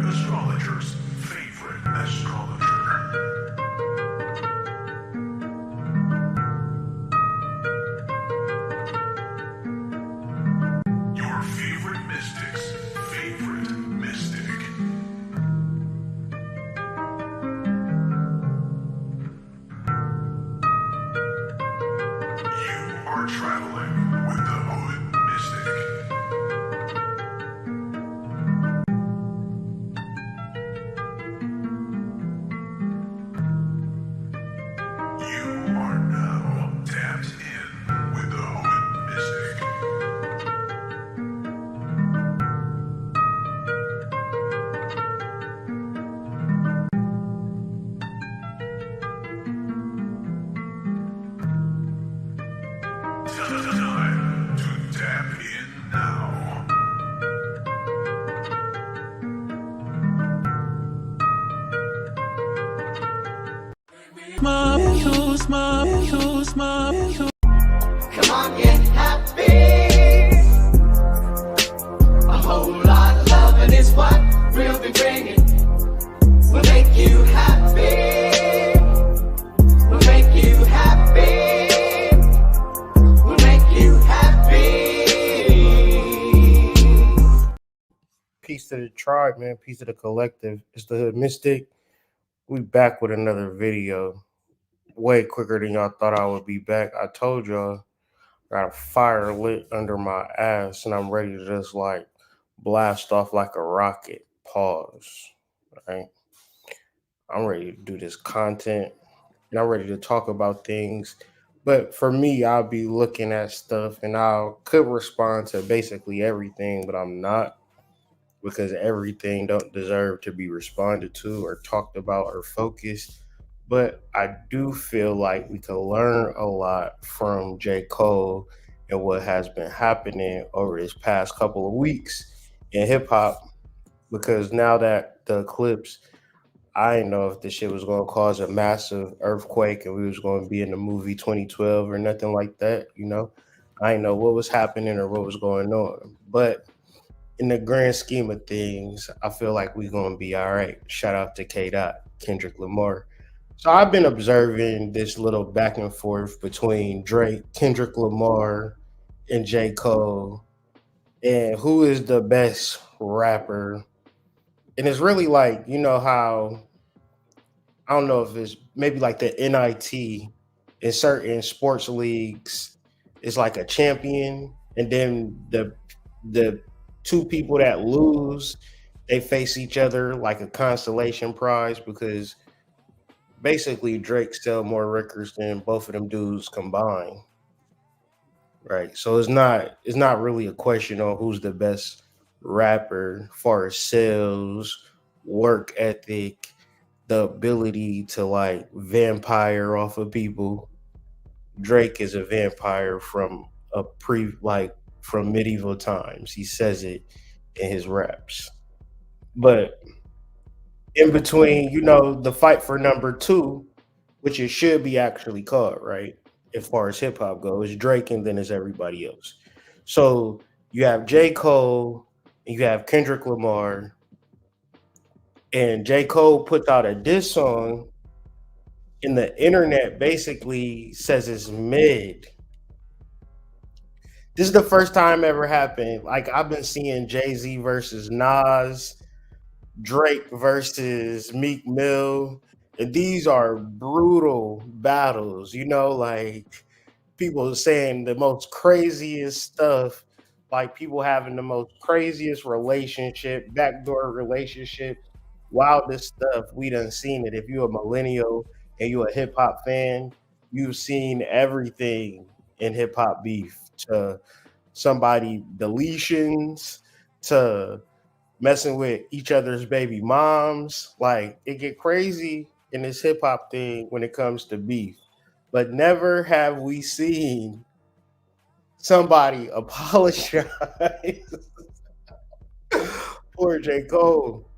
astrologer's favorite astrologer. Your favorite mystic's favorite mystic. You are traveling with the Hood Mystic. You are now tapped in with the Hood Mystic. Time to tap in now. Come on, get happy. A whole lot of loving is what we'll be bringing. We'll make you happy. We'll make you happy. We'll make you happy. Peace to the tribe, man. Peace to the collective. It's the Hood Mystic. We back with another video. Way quicker than y'all thought I would be back. I told y'all I got a fire lit under my ass and I'm ready to just like blast off like a rocket. Pause. Right? I'm ready to do this content and I'm ready to talk about things. But for me, I'll be looking at stuff and I could respond to basically everything, but I'm not, because everything don't deserve to be responded to or talked about or focused. But I do feel like we can learn a lot from J. Cole and what has been happening over this past couple of weeks in hip hop. Because now that the eclipse, I didn't know if this shit was going to cause a massive earthquake and we was going to be in the movie 2012 or nothing like that. I didn't know what was happening or what was going on. But in the grand scheme of things, I feel like we're gonna be all right. Shout out to K. Dot, Kendrick Lamar. So I've been observing this little back and forth between Drake, Kendrick Lamar, and J. Cole, and who is the best rapper. And it's really like, how, I don't know if it's maybe like the NIT in certain sports leagues is like a champion, and then the two people that lose, they face each other like a consolation prize, because basically Drake sell more records than both of them dudes combined. Right. So it's not really a question on who's the best rapper far as sales, work ethic, the ability to like vampire off of people. Drake is a vampire from from medieval times. He says it in his raps. But in between, the fight for number two, which it should be actually called, right? As far as hip hop goes, Drake and then it's everybody else. So you have J. Cole and you have Kendrick Lamar, and J. Cole puts out a diss song, and the internet basically says it's mid. This is the first time ever happened. Like, I've been seeing Jay-Z versus Nas, Drake versus Meek Mill, and these are brutal battles. Like people saying the most craziest stuff, like people having the most craziest relationship, backdoor relationship, wildest stuff. We done seen it. If you're a millennial and you're a hip hop fan, you've seen everything in hip hop beef, to somebody deletions, to messing with each other's baby moms. Like, it get crazy in this hip hop thing when it comes to beef. But never have we seen somebody apologize for J. Cole.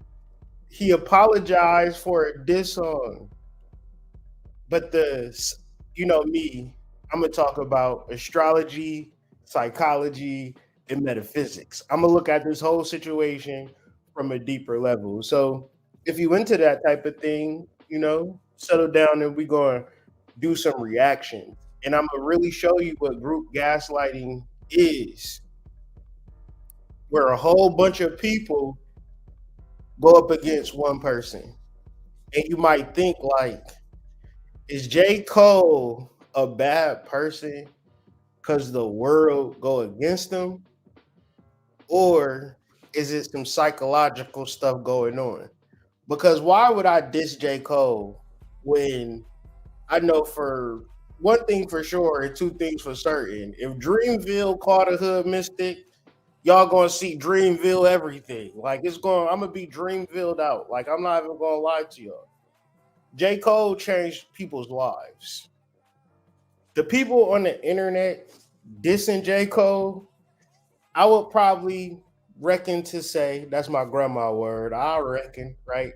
He apologized for a diss song. But me, I'm gonna talk about astrology, psychology, and metaphysics. I'm gonna look at this whole situation from a deeper level. So if you into that type of thing, settle down and we gonna do some reactions. And I'm gonna really show you what group gaslighting is, where a whole bunch of people go up against one person. And you might think like, is J. Cole a bad person because the world go against him? Or is it some psychological stuff going on? Because why would I diss J. Cole when I know for one thing for sure and two things for certain? If Dreamville caught a hood mystic, y'all gonna see Dreamville everything. Like I'm gonna be Dreamvilled out. Like I'm not even gonna lie to y'all. J. Cole changed people's lives. The people on the internet dissing J. Cole, I would probably reckon to say, that's my grandma word. I reckon, right?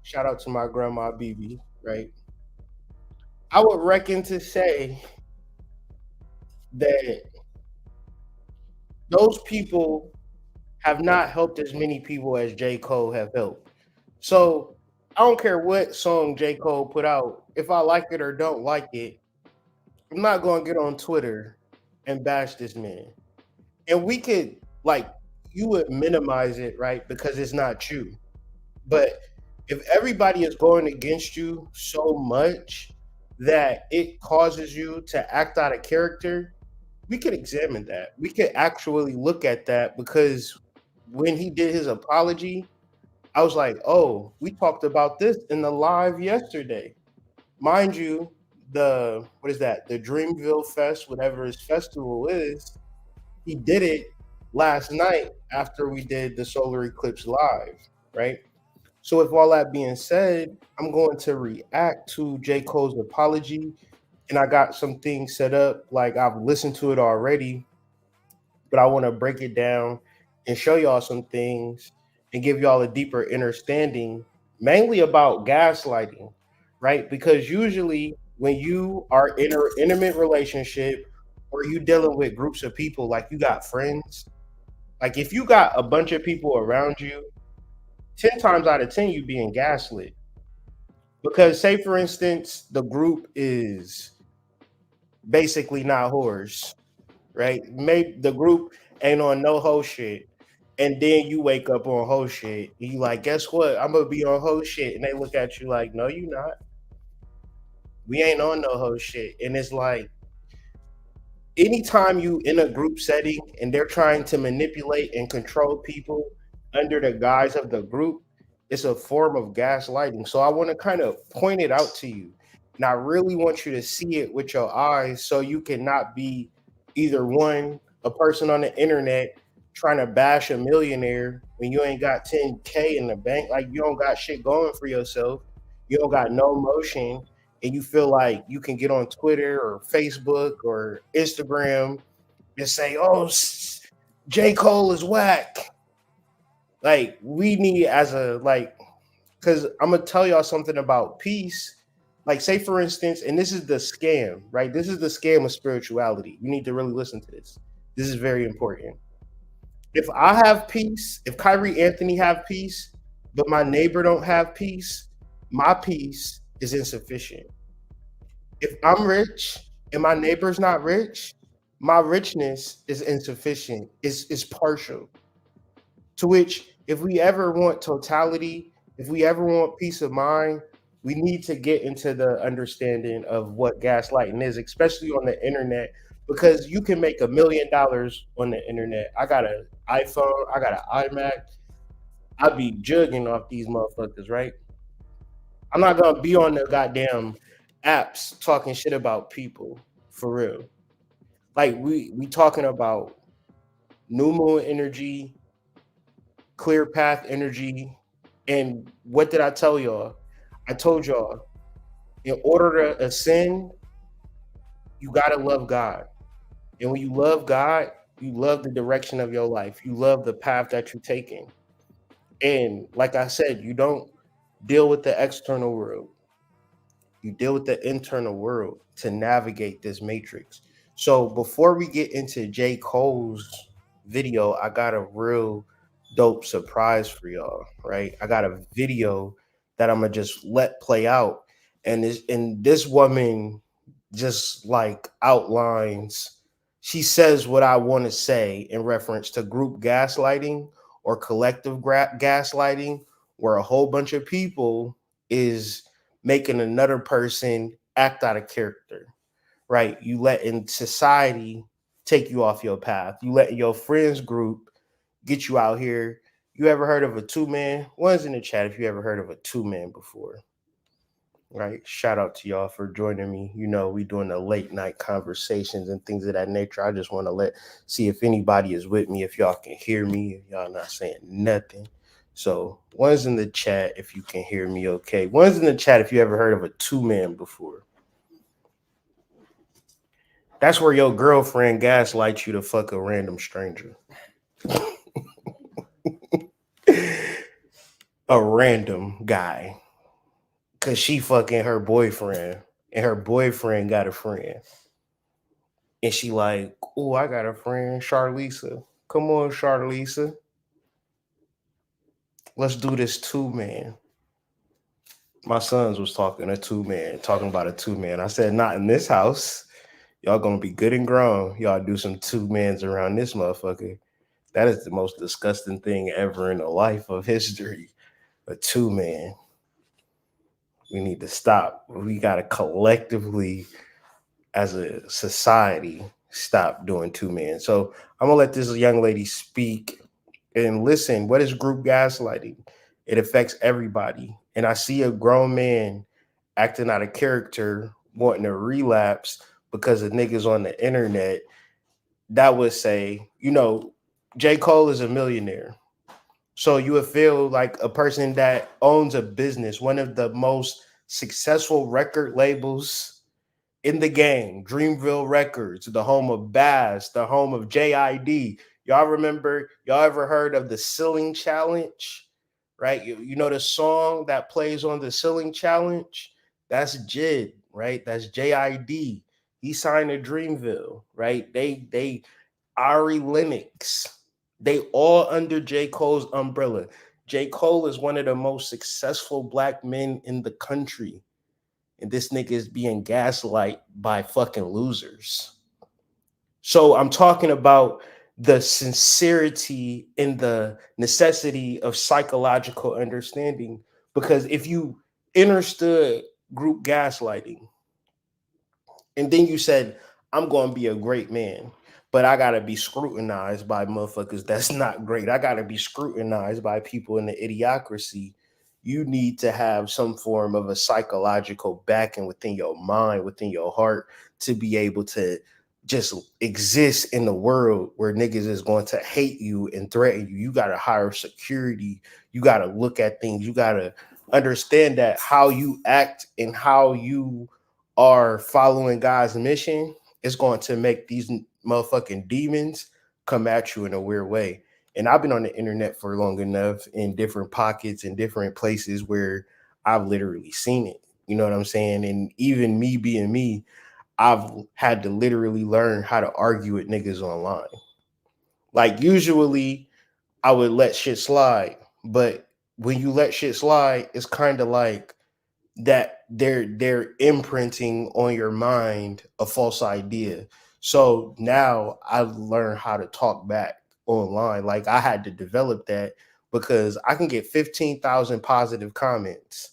Shout out to my grandma BB, right? I would reckon to say that those people have not helped as many people as J. Cole have helped. So I don't care what song J. Cole put out. If I like it or don't like it, I'm not gonna get on Twitter and bash this man. And we could like you would minimize it, right? Because it's not you. But if everybody is going against you so much that it causes you to act out of character, we could examine that. We could actually look at that because when he did his apology, I was like, oh, we talked about this in the live yesterday. Mind you, the what is that? The Dreamville Fest, whatever his festival is, he did it last night after we did the solar eclipse live, right? So, with all that being said, I'm going to react to J. Cole's apology, and I got some things set up. Like I've listened to it already, but I want to break it down and show y'all some things and give y'all a deeper understanding, mainly about gaslighting, right? Because usually when you are in an intimate relationship or you dealing with groups of people, like you got friends, like if you got a bunch of people around you, 10 times out of 10, you being gaslit. Because say for instance, the group is basically not whores, right? Maybe the group ain't on no hoe shit. And then you wake up on hoe shit. And you like, guess what? I'm gonna be on hoe shit. And they look at you like, no, you not. We ain't on no hoe shit. And it's like, anytime you in a group setting and they're trying to manipulate and control people under the guise of the group, it's a form of gaslighting. So I want to kind of point it out to you. And I really want you to see it with your eyes so you cannot be either one, a person on the internet trying to bash a millionaire when you ain't got 10K in the bank. Like you don't got shit going for yourself. You don't got no motion and you feel like you can get on Twitter or Facebook or Instagram and say, "Oh, J. Cole is whack." Like we need as a like, because I'm gonna tell y'all something about peace. Like, say for instance, and this is the scam, right? This is the scam of spirituality. You need to really listen to this. This is very important. If I have peace, if Kyrie Anthony have peace, but my neighbor don't have peace, my peace is insufficient. If I'm rich and my neighbor's not rich, my richness is insufficient. Is partial. To which, if we ever want totality, if we ever want peace of mind, we need to get into the understanding of what gaslighting is, especially on the internet, because you can make $1 million on the internet. I got an iPhone, I got an iMac. I be jugging off these motherfuckers, right? I'm not gonna be on the goddamn apps talking shit about people for real. Like we talking about new moon energy, clear path energy, and what did I tell y'all? I told y'all, in order to ascend, you gotta love God. And when you love God, you love the direction of your life. You love the path that you're taking. And like I said, you don't deal with the external world. You deal with the internal world to navigate this matrix. So before we get into J. Cole's video, I got a real dope surprise for y'all, right? I got a video that I'm gonna just let play out, and this woman just like outlines. She says what I want to say in reference to group gaslighting or collective gaslighting, where a whole bunch of people is making another person act out of character, right? You let in society take you off your path. You let your friends group get you out here. You ever heard of a two man? One's in the chat if you ever heard of a two man before. Right. Shout out to y'all for joining me. You know, we doing the late night conversations and things of that nature. I just want to see if anybody is with me, if y'all can hear me, if y'all not saying nothing. So one's in the chat if you can hear me okay. One's in the chat if you ever heard of a two man before. That's where your girlfriend gaslights you to fuck a random stranger. A random guy. Cause she fucking her boyfriend. And her boyfriend got a friend. And she like, oh, I got a friend, Charlisa. Come on, Charlisa. Let's do this two man. My sons was talking about a two man. I said, not in this house. Y'all gonna be good and grown. Y'all do some two mans around this motherfucker. That is the most disgusting thing ever in the life of history. A two man. We need to stop. We gotta collectively, as a society, stop doing two men. So I'm gonna let this young lady speak and listen. What is group gaslighting? It affects everybody. And I see a grown man acting out of character, wanting to relapse because of niggas on the internet that would say, J. Cole is a millionaire. So you would feel like a person that owns a business, one of the most successful record labels in the game, Dreamville Records, the home of Bass, the home of JID. Y'all ever heard of the Ceiling Challenge? Right? You know the song that plays on the Ceiling Challenge? That's JID, right? That's JID. He signed to Dreamville, right? They Ari Lennox. They all under J. Cole's umbrella. J. Cole is one of the most successful black men in the country. And this nigga is being gaslight by fucking losers. So I'm talking about the sincerity and the necessity of psychological understanding. Because if you understood group gaslighting, and then you said, I'm going to be a great man, but I got to be scrutinized by motherfuckers that's not great. I got to be scrutinized by people in the idiocracy. You need to have some form of a psychological backing within your mind, within your heart, to be able to just exist in the world where niggas is going to hate you and threaten you. You got to hire security. You got to look at things. You got to understand that how you act and how you are following God's mission is going to make these motherfucking demons come at you in a weird way. And I've been on the internet for long enough in different pockets and different places where I've literally seen it. You know what I'm saying? And even me being me, I've had to literally learn how to argue with niggas online. Like usually I would let shit slide, but when you let shit slide, it's kind of like that they're imprinting on your mind a false idea. So now I've learned how to talk back online. Like I had to develop that because I can get 15,000 positive comments,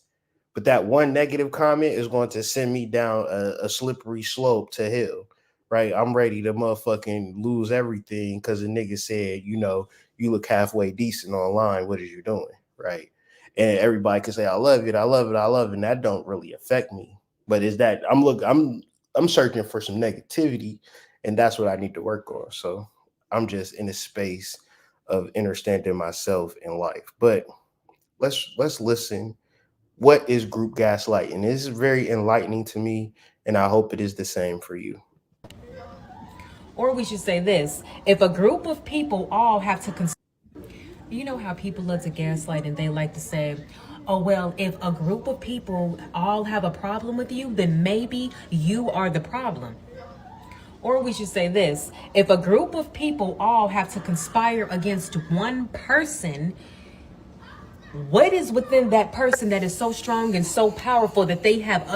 but that one negative comment is going to send me down a slippery slope to hell. Right? I'm ready to motherfucking lose everything because the nigga said, you look halfway decent online. What is you doing? Right? And everybody can say I love it, I love it, I love it, and that don't really affect me. But is that I'm searching for some negativity, and that's what I need to work on. So I'm just in a space of understanding myself in life. But let's listen. What is group gaslighting? This is very enlightening to me, and I hope it is the same for you. Or we should say this: if a group of people all have to you know how people love to gaslight and they like to say, oh, well, if a group of people all have a problem with you, then maybe you are the problem. Or we should say this: if a group of people all have to conspire against one person, what is within that person that is so strong and so powerful that they have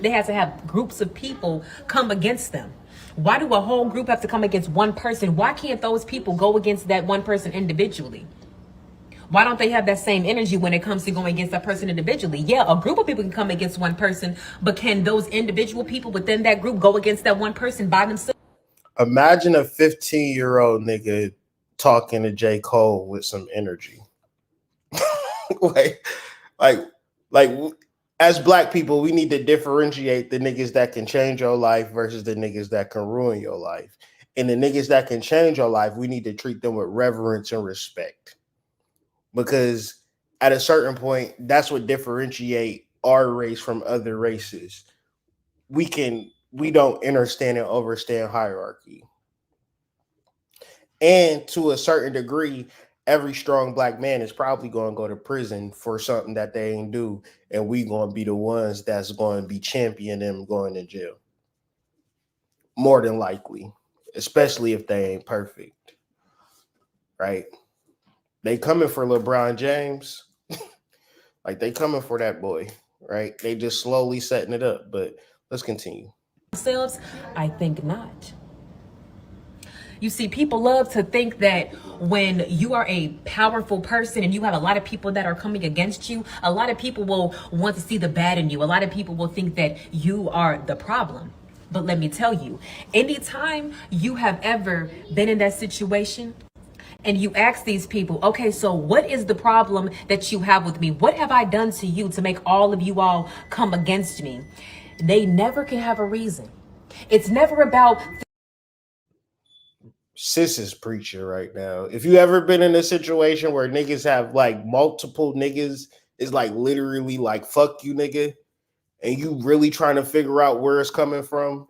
they have to have groups of people come against them? Why do a whole group have to come against one person? Why can't those people go against that one person individually? Why don't they have that same energy when it comes to going against that person individually? Yeah, a group of people can come against one person, but can those individual people within that group go against that one person by themselves? Imagine a 15-year-old nigga talking to J. Cole with some energy. like, like, like, as black people, we need to differentiate the niggas that can change your life versus the niggas that can ruin your life. And the niggas that can change your life, we need to treat them with reverence and respect. Because at a certain point, that's what differentiate our race from other races. We don't understand and overstand hierarchy. And to a certain degree, every strong black man is probably going to go to prison for something that they ain't do, and we going to be the ones that's going to be championing them going to jail. More than likely, especially if they ain't perfect, right? They coming for LeBron James, like they coming for that boy, right? They just slowly setting it up, but let's continue. I think not. You see, people love to think that when you are a powerful person and you have a lot of people that are coming against you, a lot of people will want to see the bad in you. A lot of people will think that you are the problem. But let me tell you, anytime you have ever been in that situation and you ask these people, okay, so what is the problem that you have with me? What have I done to you to make all of you all come against me? They never can have a reason. It's never about Sis is preaching right now. If you ever been in a situation where niggas have like multiple niggas, is like literally like fuck you nigga, and you really trying to figure out where it's coming from,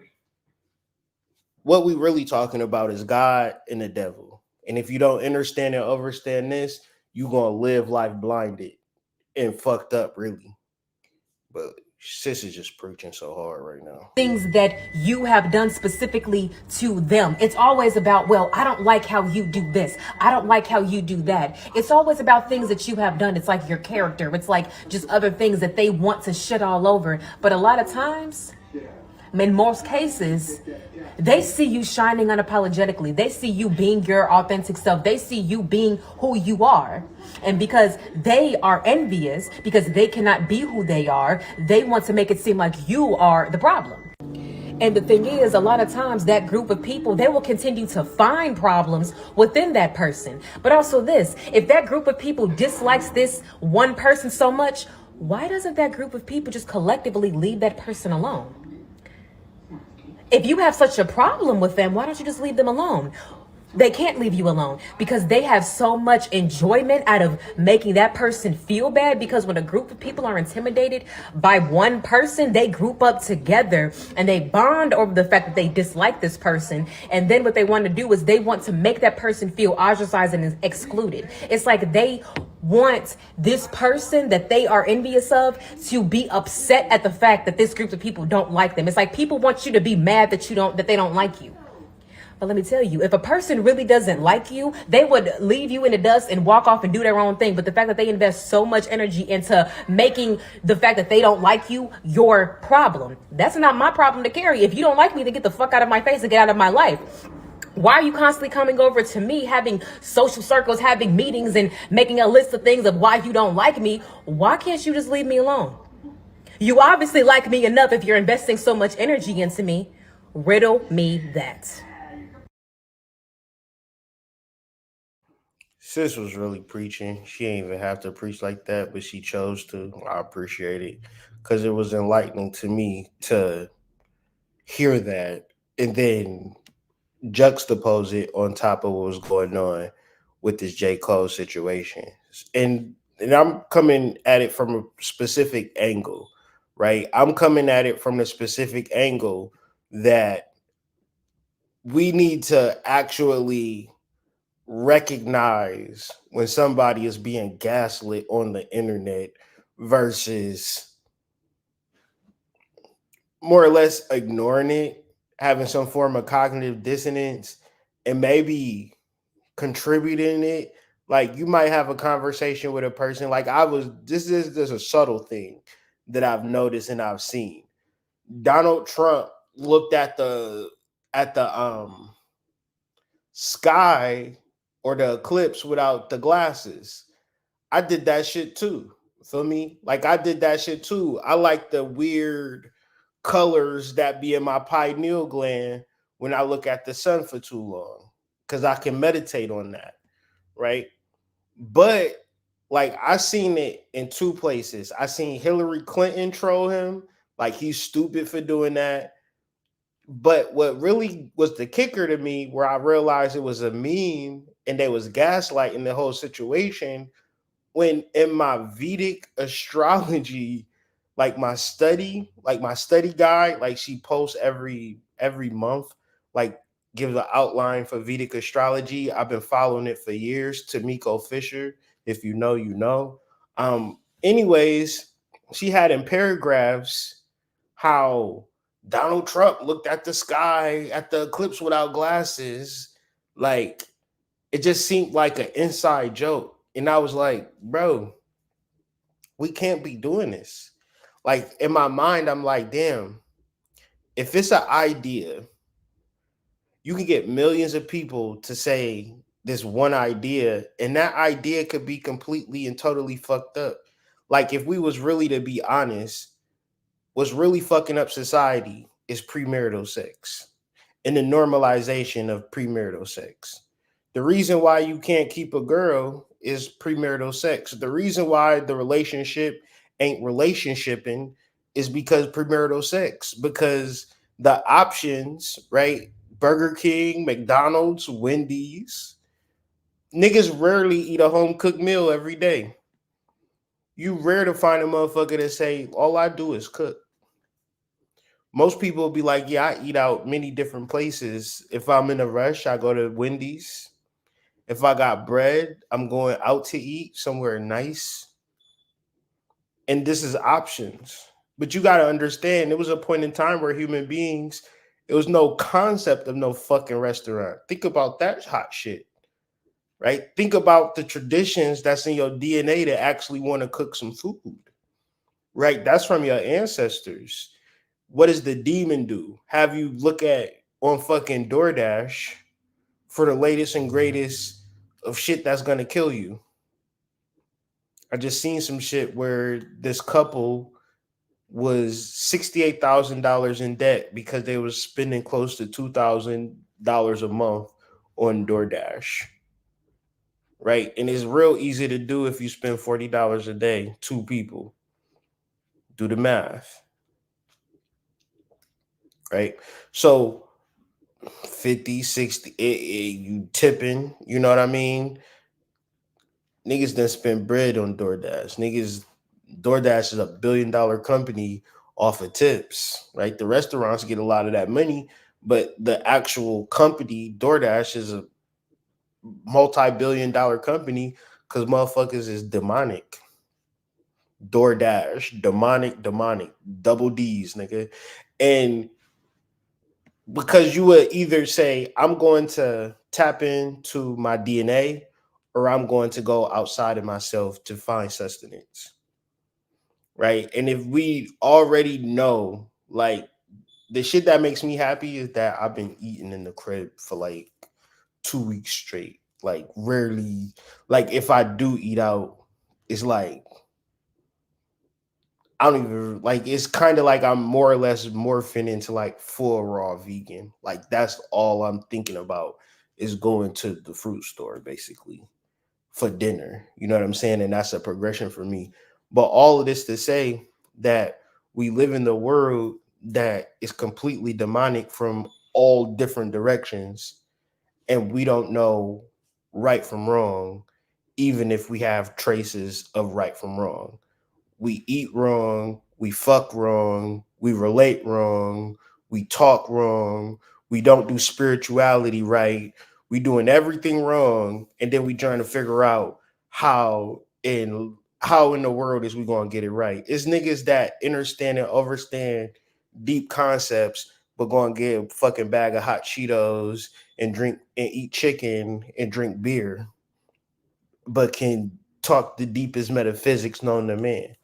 what we really talking about is God and the devil. And if you don't understand and understand this, you gonna live life blinded and fucked up really. But sis is just preaching so hard right now. things that you have done specifically to them. It's always about, well, I don't like how you do this. I don't like how you do that. It's always about things that you have done. It's like your character. It's like just other things that they want to shit all over. But a lot of times, in most cases, they see you shining unapologetically. They see you being your authentic self. They see you being who you are. And because they are envious, because they cannot be who they are, they want to make it seem like you are the problem. And the thing is, a lot of times that group of people, they will continue to find problems within that person. But also this, if that group of people dislikes this one person so much, why doesn't that group of people just collectively leave that person alone? If you have such a problem with them, why don't you just leave them alone? They can't leave you alone because they have so much enjoyment out of making that person feel bad. Because when a group of people are intimidated by one person, they group up together and they bond over the fact that they dislike this person. And then what they want to do is they want to make that person feel ostracized and excluded. It's like they want this person that they are envious of to be upset at the fact that this group of people don't like them. It's like people want you to be mad that they don't like you. But let me tell you, if a person really doesn't like you, they would leave you in the dust and walk off and do their own thing. But the fact that they invest so much energy into making the fact that they don't like you your problem, that's not my problem to carry. If you don't like me, then get the fuck out of my face and get out of my life. Why are you constantly coming over to me, having social circles, having meetings, and making a list of things of why you don't like me? Why can't you just leave me alone? You obviously like me enough if you're investing so much energy into me. Riddle me that. Sis was really preaching. She ain't even have to preach like that, but she chose to. I appreciate it because it was enlightening to me to hear that and then juxtapose it on top of what was going on with this J. Cole situation. And I'm coming at it from a specific angle, right? I'm coming at it from the specific angle that we need to actually recognize when somebody is being gaslit on the internet versus more or less ignoring it having some form of cognitive dissonance and maybe contributing it. Like you might have a conversation with a person. Like I was, this is just a subtle thing that I've noticed and I've seen. Donald Trump looked at the sky or the eclipse without the glasses. I did that shit too. Feel me? Like I did that shit too. I like the weird colors that be in my pineal gland when I look at the sun for too long. Cause I can meditate on that. Right. But like I seen it in two places. I seen Hillary Clinton troll him. Like he's stupid for doing that. But what really was the kicker to me, where I realized it was a meme and they was gaslighting the whole situation, when in my Vedic astrology, like my study guide, like she posts every month, like gives an outline for Vedic astrology. I've been following it for years. Tamiko Fisher, if you know, you know. Anyways, she had in paragraphs how Donald Trump looked at the sky at the eclipse without glasses. Like it just seemed like an inside joke. And I was like, bro, we can't be doing this. Like in my mind, I'm like, damn, if it's an idea, you can get millions of people to say this one idea, and that idea could be completely and totally fucked up. Like if we was really to be honest, what's really fucking up society is premarital sex and the normalization of premarital sex. The reason why you can't keep a girl is premarital sex. The reason why the relationship ain't relationshiping is because premarital sex, because the options, right? Burger King, McDonald's, Wendy's, niggas rarely eat a home cooked meal every day. You rare to find a motherfucker that say, all I do is cook. Most people will be like, yeah, I eat out many different places. If I'm in a rush, I go to Wendy's. If I got bread, I'm going out to eat somewhere nice. And this is options. But you got to understand, there was a point in time where human beings, it was no concept of no fucking restaurant. Think about that hot shit, right? Think about the traditions that's in your DNA to actually want to cook some food, right? That's from your ancestors. What does the demon do? Have you look at on fucking DoorDash for the latest and greatest of shit that's gonna kill you. I just seen some shit where this couple was $68,000 in debt because they was spending close to $2,000 a month on DoorDash. Right. And it's real easy to do if you spend $40 a day, two people. Do the math. Right. So 50, 60, you tipping, you know what I mean? Niggas done spend bread on DoorDash. DoorDash is $1 billion company off of tips, right? The restaurants get a lot of that money, but the actual company, DoorDash, is a multi-billion-dollar company because motherfuckers is demonic. DoorDash, demonic, double D's, nigga. And because you would either say, I'm going to tap into my DNA or I'm going to go outside of myself to find sustenance. Right. And if we already know, like, the shit that makes me happy is that I've been eating in the crib for like 2 weeks straight. Like, rarely, like, if I do eat out, it's like, I don't even like, it's kind of like I'm more or less morphing into like full raw vegan. Like that's all I'm thinking about is going to the fruit store basically for dinner. You know what I'm saying? And that's a progression for me. But all of this to say that we live in the world that is completely demonic from all different directions and we don't know right from wrong, even if we have traces of right from wrong. We eat wrong, we fuck wrong, we relate wrong, we talk wrong, we don't do spirituality right, we doing everything wrong, and then we trying to figure out how in the world is we gonna get it right. It's niggas that understand and understand deep concepts, but go and get a fucking bag of hot Cheetos and drink and eat chicken and drink beer, but can talk the deepest metaphysics known to man.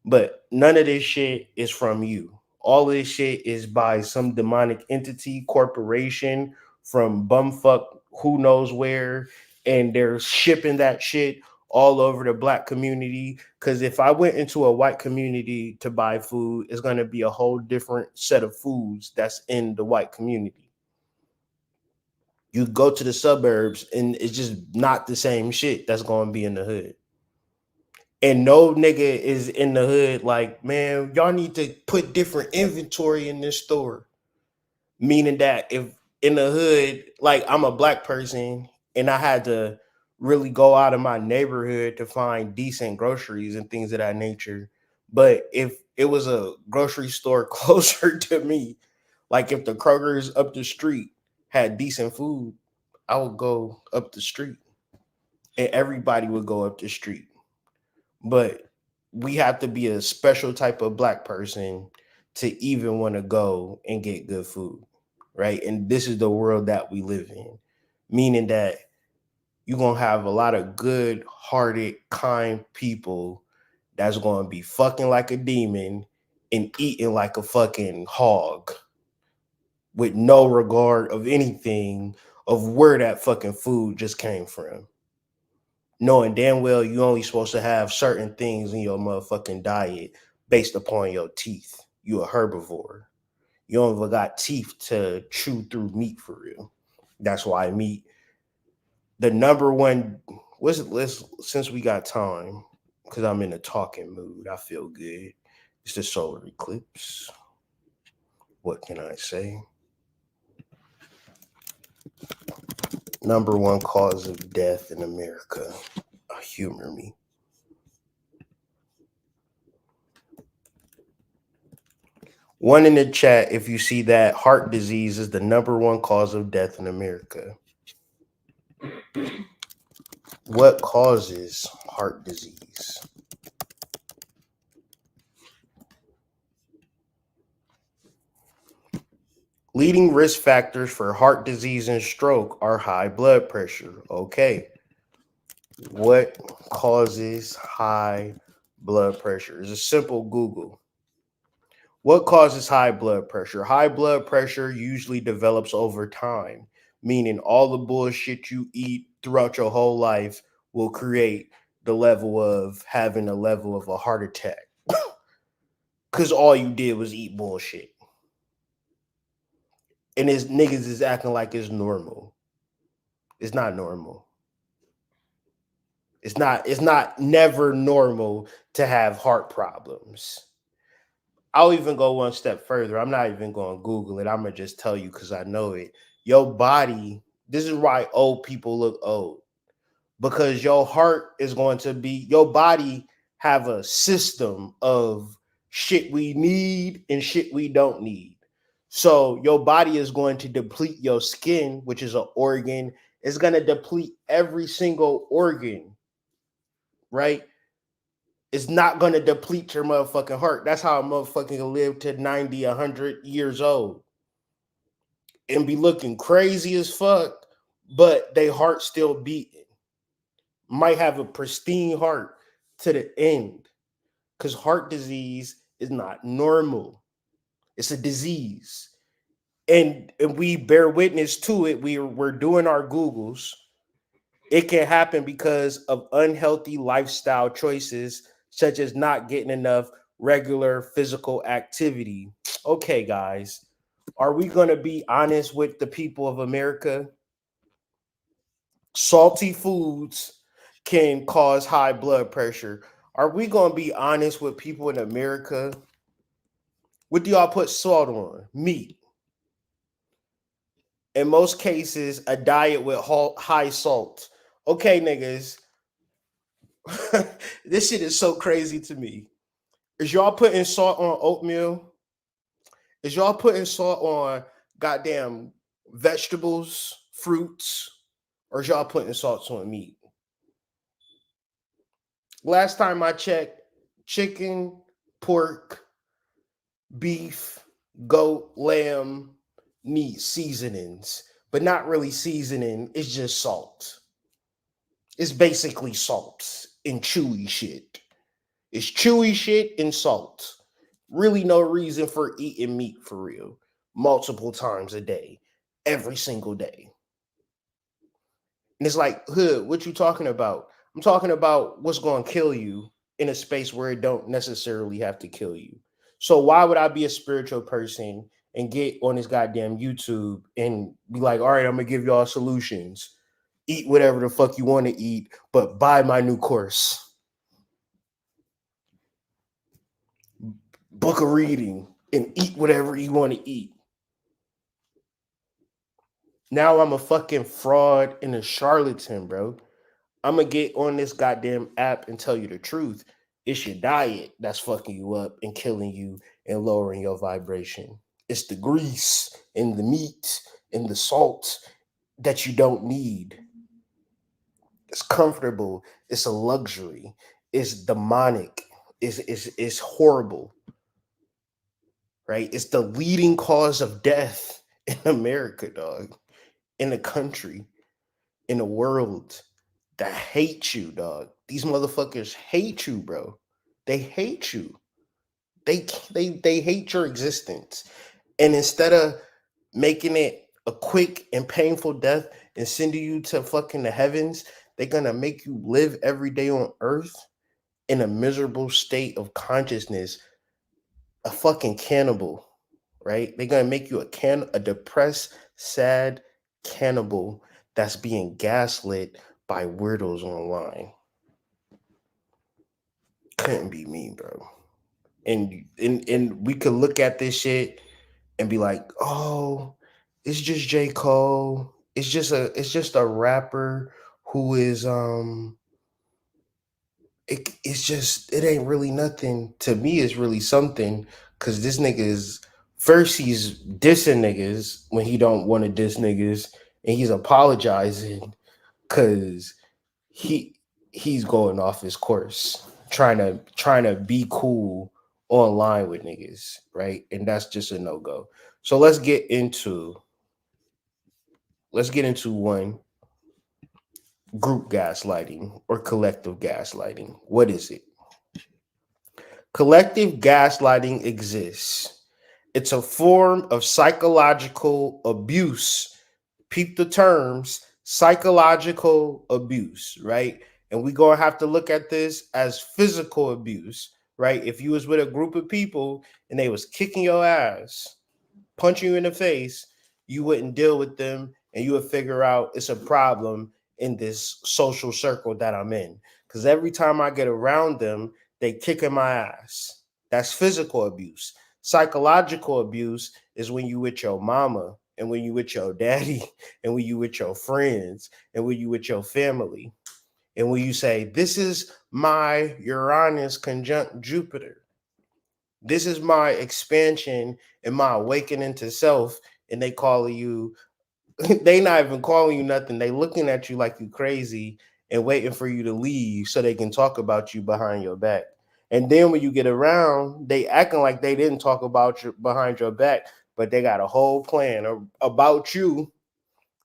But none of this shit is from you. All this shit is by some demonic entity, corporation from bumfuck who knows where, and they're shipping that shit all over the black community. Because if I went into a white community to buy food, it's going to be a whole different set of foods that's in the white community. You go to the suburbs, and it's just not the same shit that's going to be in the hood. And no nigga is in the hood like, man, y'all need to put different inventory in this store. Meaning that if in the hood, like I'm a black person and I had to really go out of my neighborhood to find decent groceries and things of that nature. But if it was a grocery store closer to me, like if the Kroger's up the street had decent food, I would go up the street and everybody would go up the street. But we have to be a special type of black person to even want to go and get good food, right? And this is the world that we live in, meaning that you're going to have a lot of good hearted, kind people that's going to be fucking like a demon and eating like a fucking hog with no regard of anything of where that fucking food just came from, knowing damn well you only supposed to have certain things in your motherfucking diet based upon your teeth. You a herbivore. You don't even got teeth to chew through meat for real. That's why meat, the number one, let's since we got time, because I'm in a talking mood, I feel good. It's the solar eclipse. What can I say? Number one cause of death in America. Humor me. One in the chat if you see that heart disease is the number one cause of death in America. What causes heart disease? Leading risk factors for heart disease and stroke are high blood pressure. Okay. What causes high blood pressure? It's a simple Google. What causes high blood pressure? High blood pressure usually develops over time, meaning all the bullshit you eat throughout your whole life will create the level of having a level of a heart attack. Because all you did was eat bullshit. And his niggas is acting like it's normal. It's not normal. It's not never normal to have heart problems. I'll even go one step further. I'm not even going to Google it. I'm going to just tell you because I know it. Your body, this is why old people look old. Because your heart is going to be, your body have a system of shit we need and shit we don't need. So your body is going to deplete your skin, which is an organ. It's going to deplete every single organ, right? It's not going to deplete your motherfucking heart. That's how a motherfucker can live to 90, 100 years old and be looking crazy as fuck, but their heart still beating. Might have a pristine heart to the end because heart disease is not normal. It's a disease. And we bear witness to it. We're doing our Googles. It can happen because of unhealthy lifestyle choices, such as not getting enough regular physical activity. Okay, guys, are we going to be honest with the people of America? Salty foods can cause high blood pressure. Are we going to be honest with people in America? What do y'all put salt on? Meat. In most cases, a diet with high salt. Okay, niggas. This shit is so crazy to me. Is y'all putting salt on oatmeal? Is y'all putting salt on goddamn vegetables, fruits, or is y'all putting salt on meat? Last time I checked, chicken, pork, beef, Goat, lamb need seasonings, but not really seasoning. It's just salt. It's basically salt and chewy shit. It's chewy shit and salt. Really no reason for eating meat for real. Multiple times a day. Every single day. And it's like, hood, what you talking about? I'm talking about what's going to kill you in a space where it don't necessarily have to kill you. So why would I be a spiritual person and get on this goddamn YouTube and be like, all right, I'm gonna give y'all solutions. Eat whatever the fuck you want to eat, but buy my new course. Book a reading and eat whatever you want to eat. Now I'm a fucking fraud and a charlatan, bro. I'm gonna get on this goddamn app and tell you the truth. It's your diet that's fucking you up and killing you and lowering your vibration. It's the grease and the meat and the salt that you don't need. It's comfortable. It's a luxury. It's demonic. It's horrible, right? It's the leading cause of death in America, dog. In the country, in the world that hate you, dog. These motherfuckers hate you, bro. They hate you. They hate your existence. And instead of making it a quick and painful death and sending you to fucking the heavens, they're gonna make you live every day on earth in a miserable state of consciousness, a fucking cannibal, right? They're gonna make you a depressed, sad cannibal that's being gaslit by weirdos online. Couldn't be me, bro. And we could look at this shit and be like, oh, it's just J. Cole. It's just a rapper who is it ain't really nothing. To me, it's really something because this nigga is first he's dissing niggas when he don't want to diss niggas, and he's apologizing because he he's going off his course, trying to be cool online with niggas, right? And that's just a no-go. So let's get into one, group gaslighting or collective gaslighting. What is it? Collective gaslighting exists. It's a form of psychological abuse. Peep the terms, psychological abuse, right? And we're gonna have to look at this as physical abuse, right? If you was with a group of people and they was kicking your ass, punching you in the face, you wouldn't deal with them and you would figure out it's a problem in this social circle that I'm in. Because every time I get around them, they kicking my ass. That's physical abuse. Psychological abuse is when you with your mama and when you with your daddy and when you with your friends and when you with your family. And when you say, this is my Uranus conjunct Jupiter, this is my expansion and my awakening to self, and they calling you, they not even calling you nothing. They looking at you like you crazy and waiting for you to leave so they can talk about you behind your back. And then when you get around, they acting like they didn't talk about you behind your back, but they got a whole plan about you,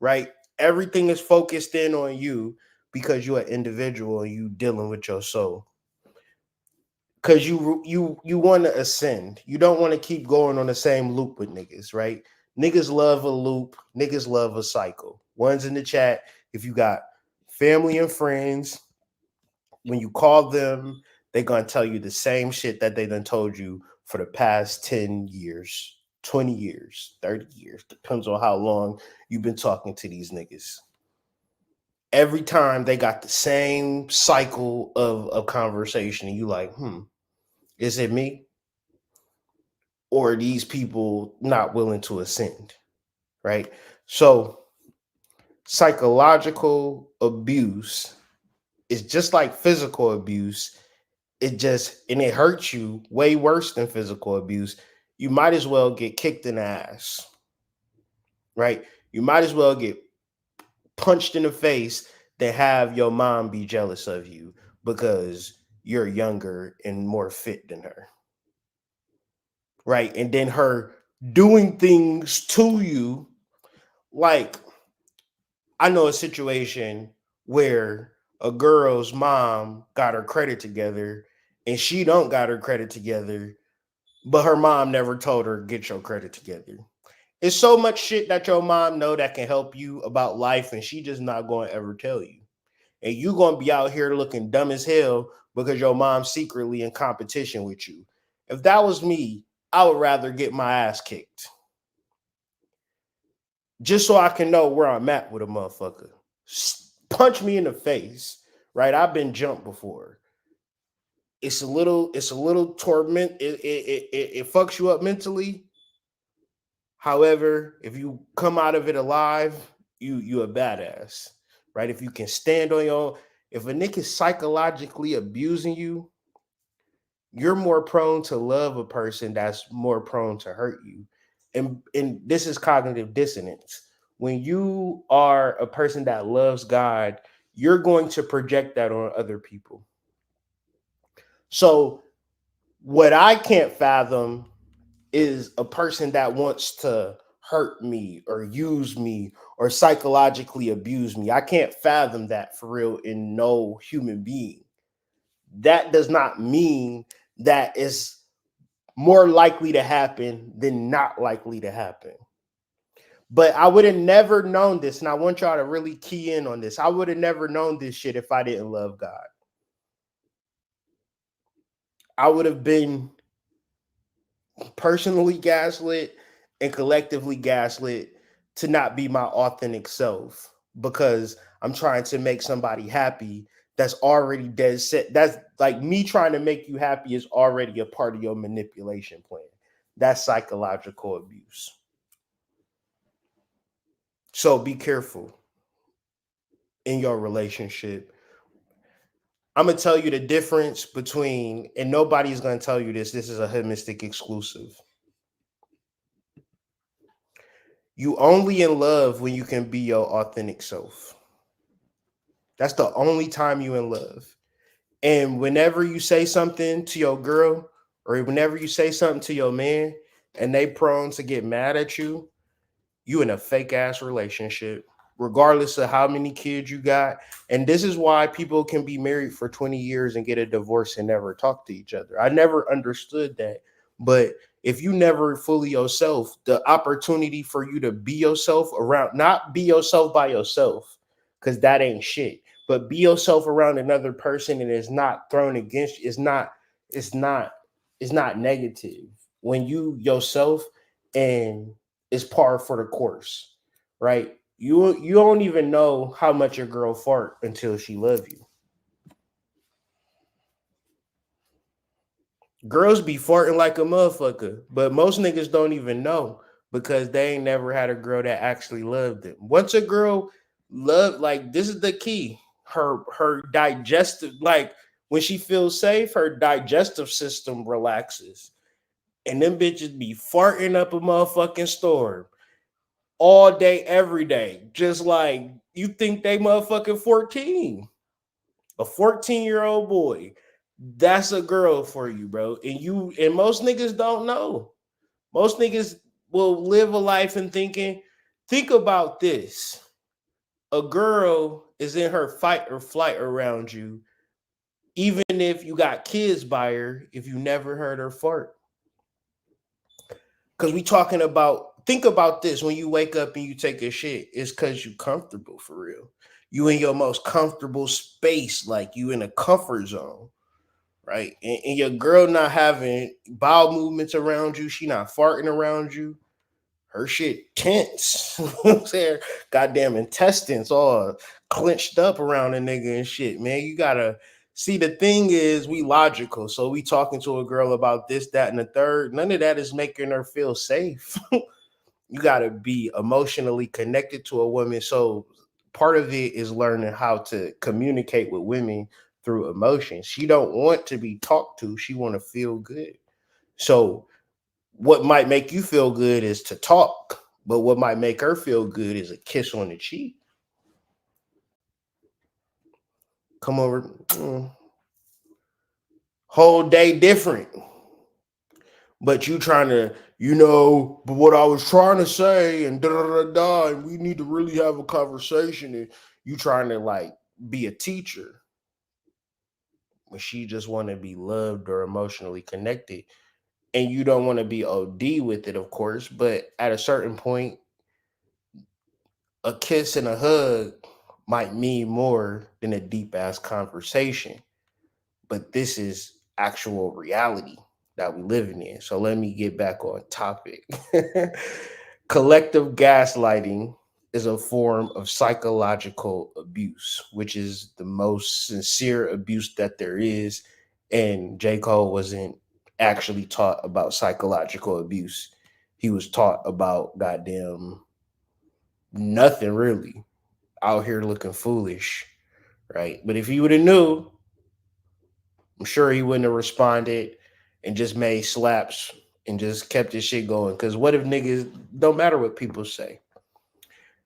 right? Everything is focused in on you because you're an individual and you dealing with your soul. Cause you want to ascend. You don't want to keep going on the same loop with niggas, right? Niggas love a loop. Niggas love a cycle. One's in the chat. If you got family and friends, when you call them, they're gonna tell you the same shit that they done told you for the past 10 years, 20 years, 30 years. Depends on how long you've been talking to these niggas. Every time they got the same cycle of conversation, and you like, is it me? Or these people not willing to ascend, right? So psychological abuse is just like physical abuse. It hurts you way worse than physical abuse. You might as well get kicked in the ass, right? You might as well get punched in the face than have your mom be jealous of you because you're younger and more fit than her, right? And then her doing things to you. Like, I know a situation where a girl's mom got her credit together and she don't got her credit together, but her mom never told her get your credit together. It's so much shit that your mom know that can help you about life, and she just not going to ever tell you. And you going to be out here looking dumb as hell because your mom's secretly in competition with you. If that was me, I would rather get my ass kicked just so I can know where I'm at with a motherfucker. Punch me in the face, right? I've been jumped before. It's a little torment. It fucks you up mentally. However, if you come out of it alive, you a badass, right? If you can stand on your own, if a nigga is psychologically abusing you, you're more prone to love a person that's more prone to hurt you. And this is cognitive dissonance. When you are a person that loves God, you're going to project that on other people. So what I can't fathom is a person that wants to hurt me or use me or psychologically abuse me. I can't fathom that for real in no human being. That does not mean that it's more likely to happen than not likely to happen. But I would have never known this, and I want y'all to really key in on this. I would have never known this shit if I didn't love God. I would have been personally gaslit and collectively gaslit to not be my authentic self because I'm trying to make somebody happy that's already dead set. That's like me trying to make you happy is already a part of your manipulation plan. That's psychological abuse. So be careful in your relationship. I'm gonna tell you the difference between, and nobody's gonna tell you this. This is a Holistic exclusive. You only in love when you can be your authentic self. That's the only time you in love. And whenever you say something to your girl, or whenever you say something to your man, and they prone to get mad at you in a fake ass relationship, regardless of how many kids you got. And this is why people can be married for 20 years and get a divorce and never talk to each other. I never understood that. But if you never fully yourself, the opportunity for you to be yourself around, not be yourself by yourself, because that ain't shit, but be yourself around another person and it's not thrown against you, it's not, it's not negative. When you yourself and it's par for the course, right? You don't even know how much your girl fart until she love you. Girls be farting like a motherfucker, but most niggas don't even know because they ain't never had a girl that actually loved them. Once a girl love, like this is the key. Her digestive, like when she feels safe, her digestive system relaxes. And them bitches be farting up a motherfucking storm all day, every day. Just like you think they motherfucking 14. A 14-year-old boy. That's a girl for you, bro. And most niggas don't know. Most niggas will live a life and think about this. A girl is in her fight or flight around you, even if you got kids by her, if you never heard her fart. Because we talking about, think about this, when you wake up and you take a shit, it's because you comfortable for real. You in your most comfortable space, like you in a comfort zone, right? And your girl not having bowel movements around you, she not farting around you, her shit tense. You know what I'm saying? Goddamn intestines all clenched up around a nigga and shit, man. You gotta see, the thing is we logical. So we talking to a girl about this, that, and the third. None of that is making her feel safe. You gotta be emotionally connected to a woman. So part of it is learning how to communicate with women through emotion. She don't want to be talked to, she want to feel good. So what might make you feel good is to talk, but what might make her feel good is a kiss on the cheek. Come over, whole day different. But you trying to but what I was trying to say, and da da da da, and we need to really have a conversation. And you trying to like be a teacher when she just want to be loved or emotionally connected, and you don't want to be OD with it, of course. But at a certain point, a kiss and a hug might mean more than a deep ass conversation. But this is actual reality that we living in. So let me get back on topic. Collective gaslighting is a form of psychological abuse, which is the most sincere abuse that there is. And J. Cole wasn't actually taught about psychological abuse. He was taught about goddamn nothing really, out here looking foolish, right? But if he would have knew, I'm sure he wouldn't have responded and just made slaps and just kept his shit going. Because what if niggas don't matter what people say?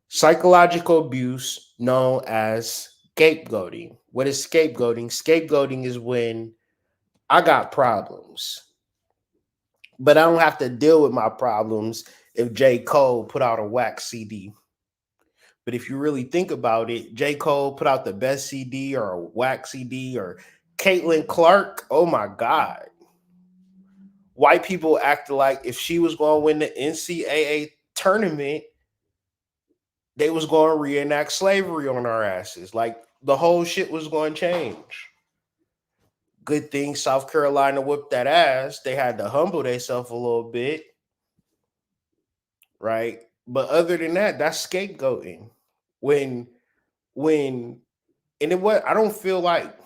Psychological abuse, known as scapegoating. What is scapegoating? Scapegoating is when I got problems, but I don't have to deal with my problems if J. Cole put out a whack CD. But if you really think about it, J. Cole put out the best CD or a whack CD, or Caitlin Clark, oh my God. White people acted like if she was going to win the NCAA tournament, they was going to reenact slavery on our asses. Like the whole shit was going to change. Good thing South Carolina whipped that ass. They had to humble themselves a little bit, right? But other than that, that's scapegoating. When when and it what I don't feel like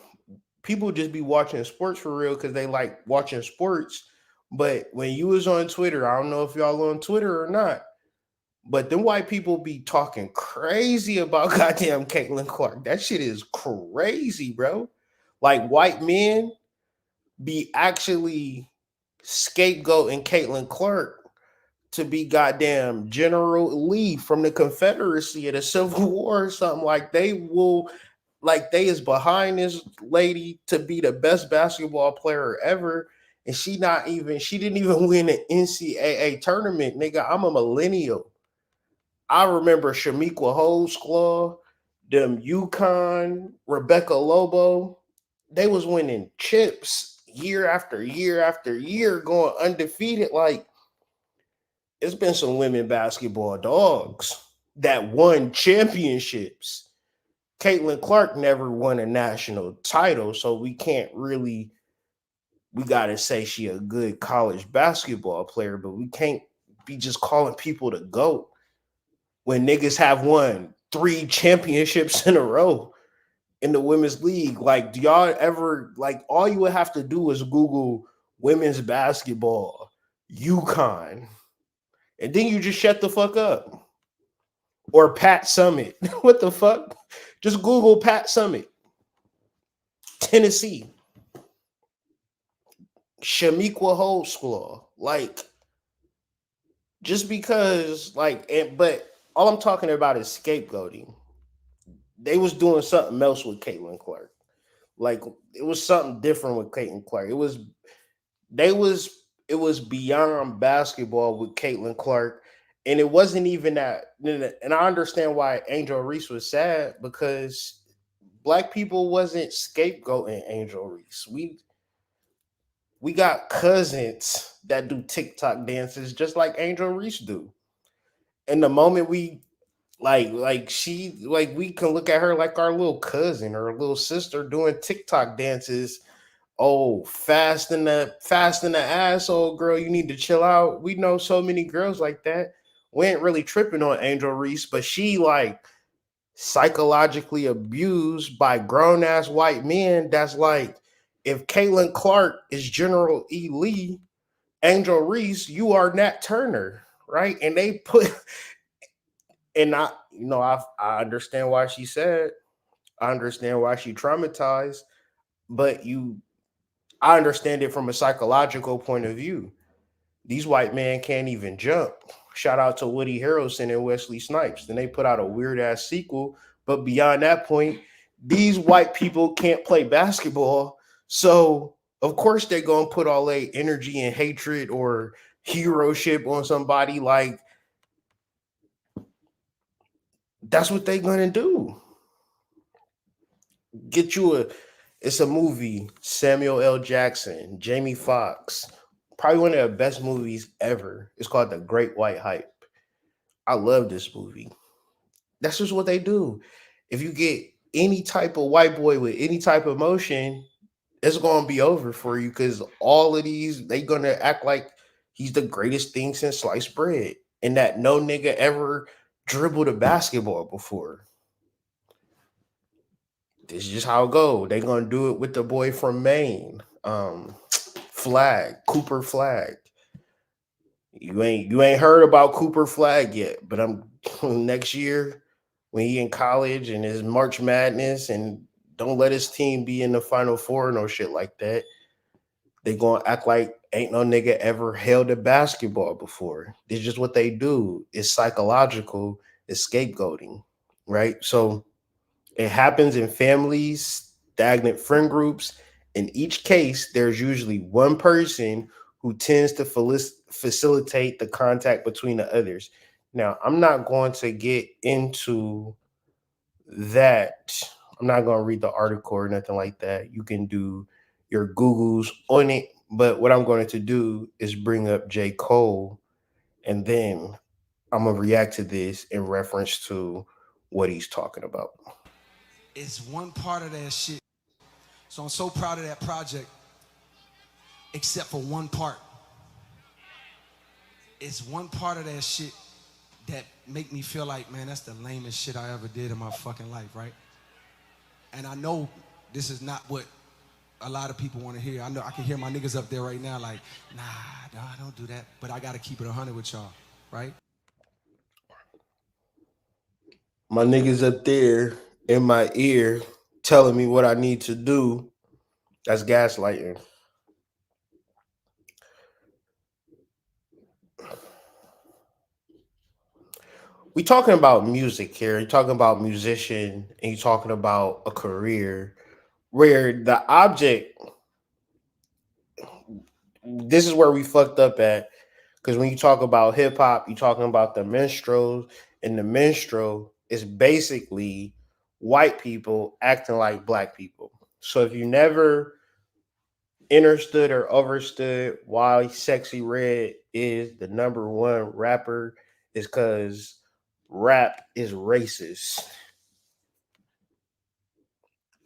people just be watching sports for real because they like watching sports. But when you was on Twitter, I don't know if y'all on Twitter or not, but them white people be talking crazy about goddamn Caitlin Clark. That shit is crazy, bro. Like white men be actually scapegoating Caitlin Clark to be goddamn General Lee from the Confederacy of the Civil War or something. Like they will, like they is behind this lady to be the best basketball player ever. And she didn't even win an NCAA tournament. Nigga, I'm a millennial. I remember Shamiqua Holdsclaw, them Yukon, Rebecca Lobo. They was winning chips year after year after year, going undefeated. Like it's been some women basketball dogs that won championships. Caitlin Clark never won a national title, so we can't really, we gotta say she a good college basketball player, but we can't be just calling people to GOAT when niggas have won 3 championships in a row in the women's league. Like, do y'all ever, like, all you would have to do is Google women's basketball, UConn, and then you just shut the fuck up. Or Pat Summit. What the fuck? Just Google Pat Summit, Tennessee, Shamiqua Holdsclaw. Like, just because, like, but all I'm talking about is scapegoating. They was doing something else with Caitlin Clark. Like, it was something different with Caitlin Clark. They was it was beyond basketball with Caitlin Clark. And it wasn't even that, and I understand why Angel Reese was sad, because black people wasn't scapegoating Angel Reese. We got cousins that do TikTok dances just like Angel Reese do. And the moment we we can look at her like our little cousin or a little sister doing TikTok dances. Oh, fast in the asshole, girl. You need to chill out. We know so many girls like that. We ain't really tripping on Angel Reese, but she like psychologically abused by grown ass white men. That's like, if Caitlin Clark is General E. Lee, Angel Reese, you are Nat Turner, right? And they put, and I understand why she said, I understand why she traumatized, but I understand it from a psychological point of view. These white men can't even jump. Shout out to Woody Harrelson and Wesley Snipes. Then they put out a weird ass sequel. But beyond that point, these white people can't play basketball. So of course they're gonna put all their energy and hatred or hero ship on somebody. Like, that's what they gonna do. Get you it's a movie, Samuel L. Jackson, Jamie Foxx, probably one of the best movies ever. It's called The Great White Hype. I love this movie. That's just what they do. If you get any type of white boy with any type of emotion, it's gonna be over for you because all of these they gonna act like he's the greatest thing since sliced bread, and that no nigga ever dribbled a basketball before. This is just how it go. They gonna do it with the boy from Maine, Flag, Cooper Flag. You ain't heard about Cooper Flag yet, but I'm next year when he in college and his March Madness, and don't let his team be in the Final Four, no shit like that. They gonna act like ain't no nigga ever held a basketball before. It's just what they do. It's psychological. It's scapegoating, right? So it happens in families, stagnant friend groups. In each case, there's usually one person who tends to facilitate the contact between the others. Now, I'm not going to get into that. I'm not going to read the article or nothing like that. You can do your Googles on it. But what I'm going to do is bring up J. Cole, and then I'm going to react to this in reference to what he's talking about. It's one part of that shit. So I'm so proud of that project, except for one part. It's one part of that shit that make me feel like, man, that's the lamest shit I ever did in my fucking life, right? And I know this is not what a lot of people want to hear. I know I can hear my niggas up there right now like, nah, don't do that. But I got to keep it 100 with y'all, right? My niggas up there in my ear telling me what I need to do. That's gaslighting. We talking about music here. You're talking about musician, and you're talking about a career where the object. This is where we fucked up at, because when you talk about hip hop, you're talking about the minstrels, and the minstrel is basically white people acting like black people. So if you never understood or overstood why Sexy Red is the number one rapper, is because rap is racist.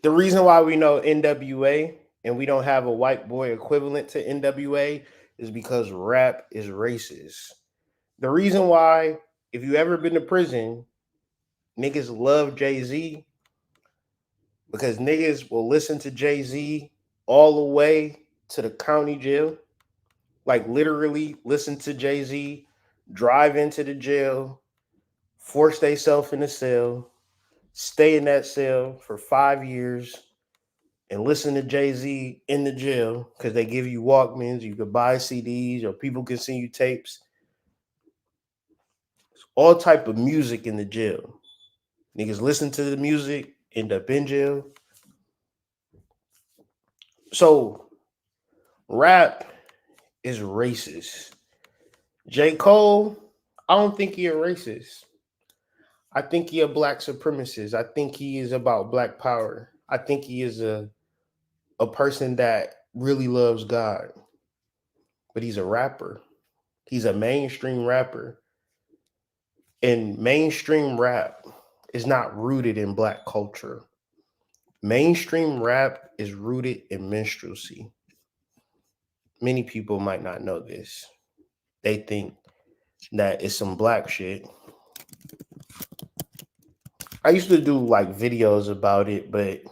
The reason why we know NWA and we don't have a white boy equivalent to NWA is because rap is racist. The reason why, if you ever been to prison, niggas love Jay-Z, because niggas will listen to Jay-Z all the way to the county jail. Like, literally listen to Jay-Z, drive into the jail, force themselves in the cell, stay in that cell for 5 years, and listen to Jay-Z in the jail, because they give you Walkmans, you could buy CDs, or people can send you tapes. All type of music in the jail. Niggas listen to the music, end up in jail. So rap is racist. J. Cole, I don't think he a racist. I think he a black supremacist. I think he is about black power. I think he is a person that really loves God. But he's a rapper. He's a mainstream rapper. And mainstream rap is not rooted in black culture. Mainstream rap is rooted in minstrelsy. Many people might not know this. They think that it's some black shit. I used to do like videos about it, but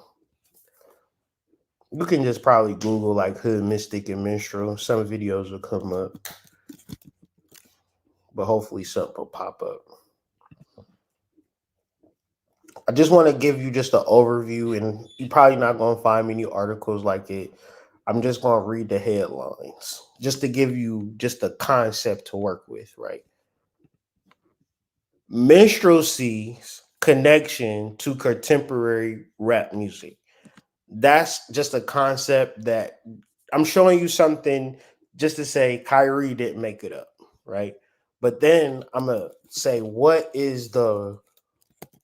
you can just probably Google like hood mystic and minstrel. Some videos will come up, but hopefully something will pop up. I just want to give you just an overview, and you're probably not going to find many articles like it. I'm just going to read the headlines just to give you just a concept to work with, right? Minstrelsy's connection to contemporary rap music. That's just a concept that I'm showing you something just to say Kyrie didn't make it up, right? But then I'm gonna say, what is the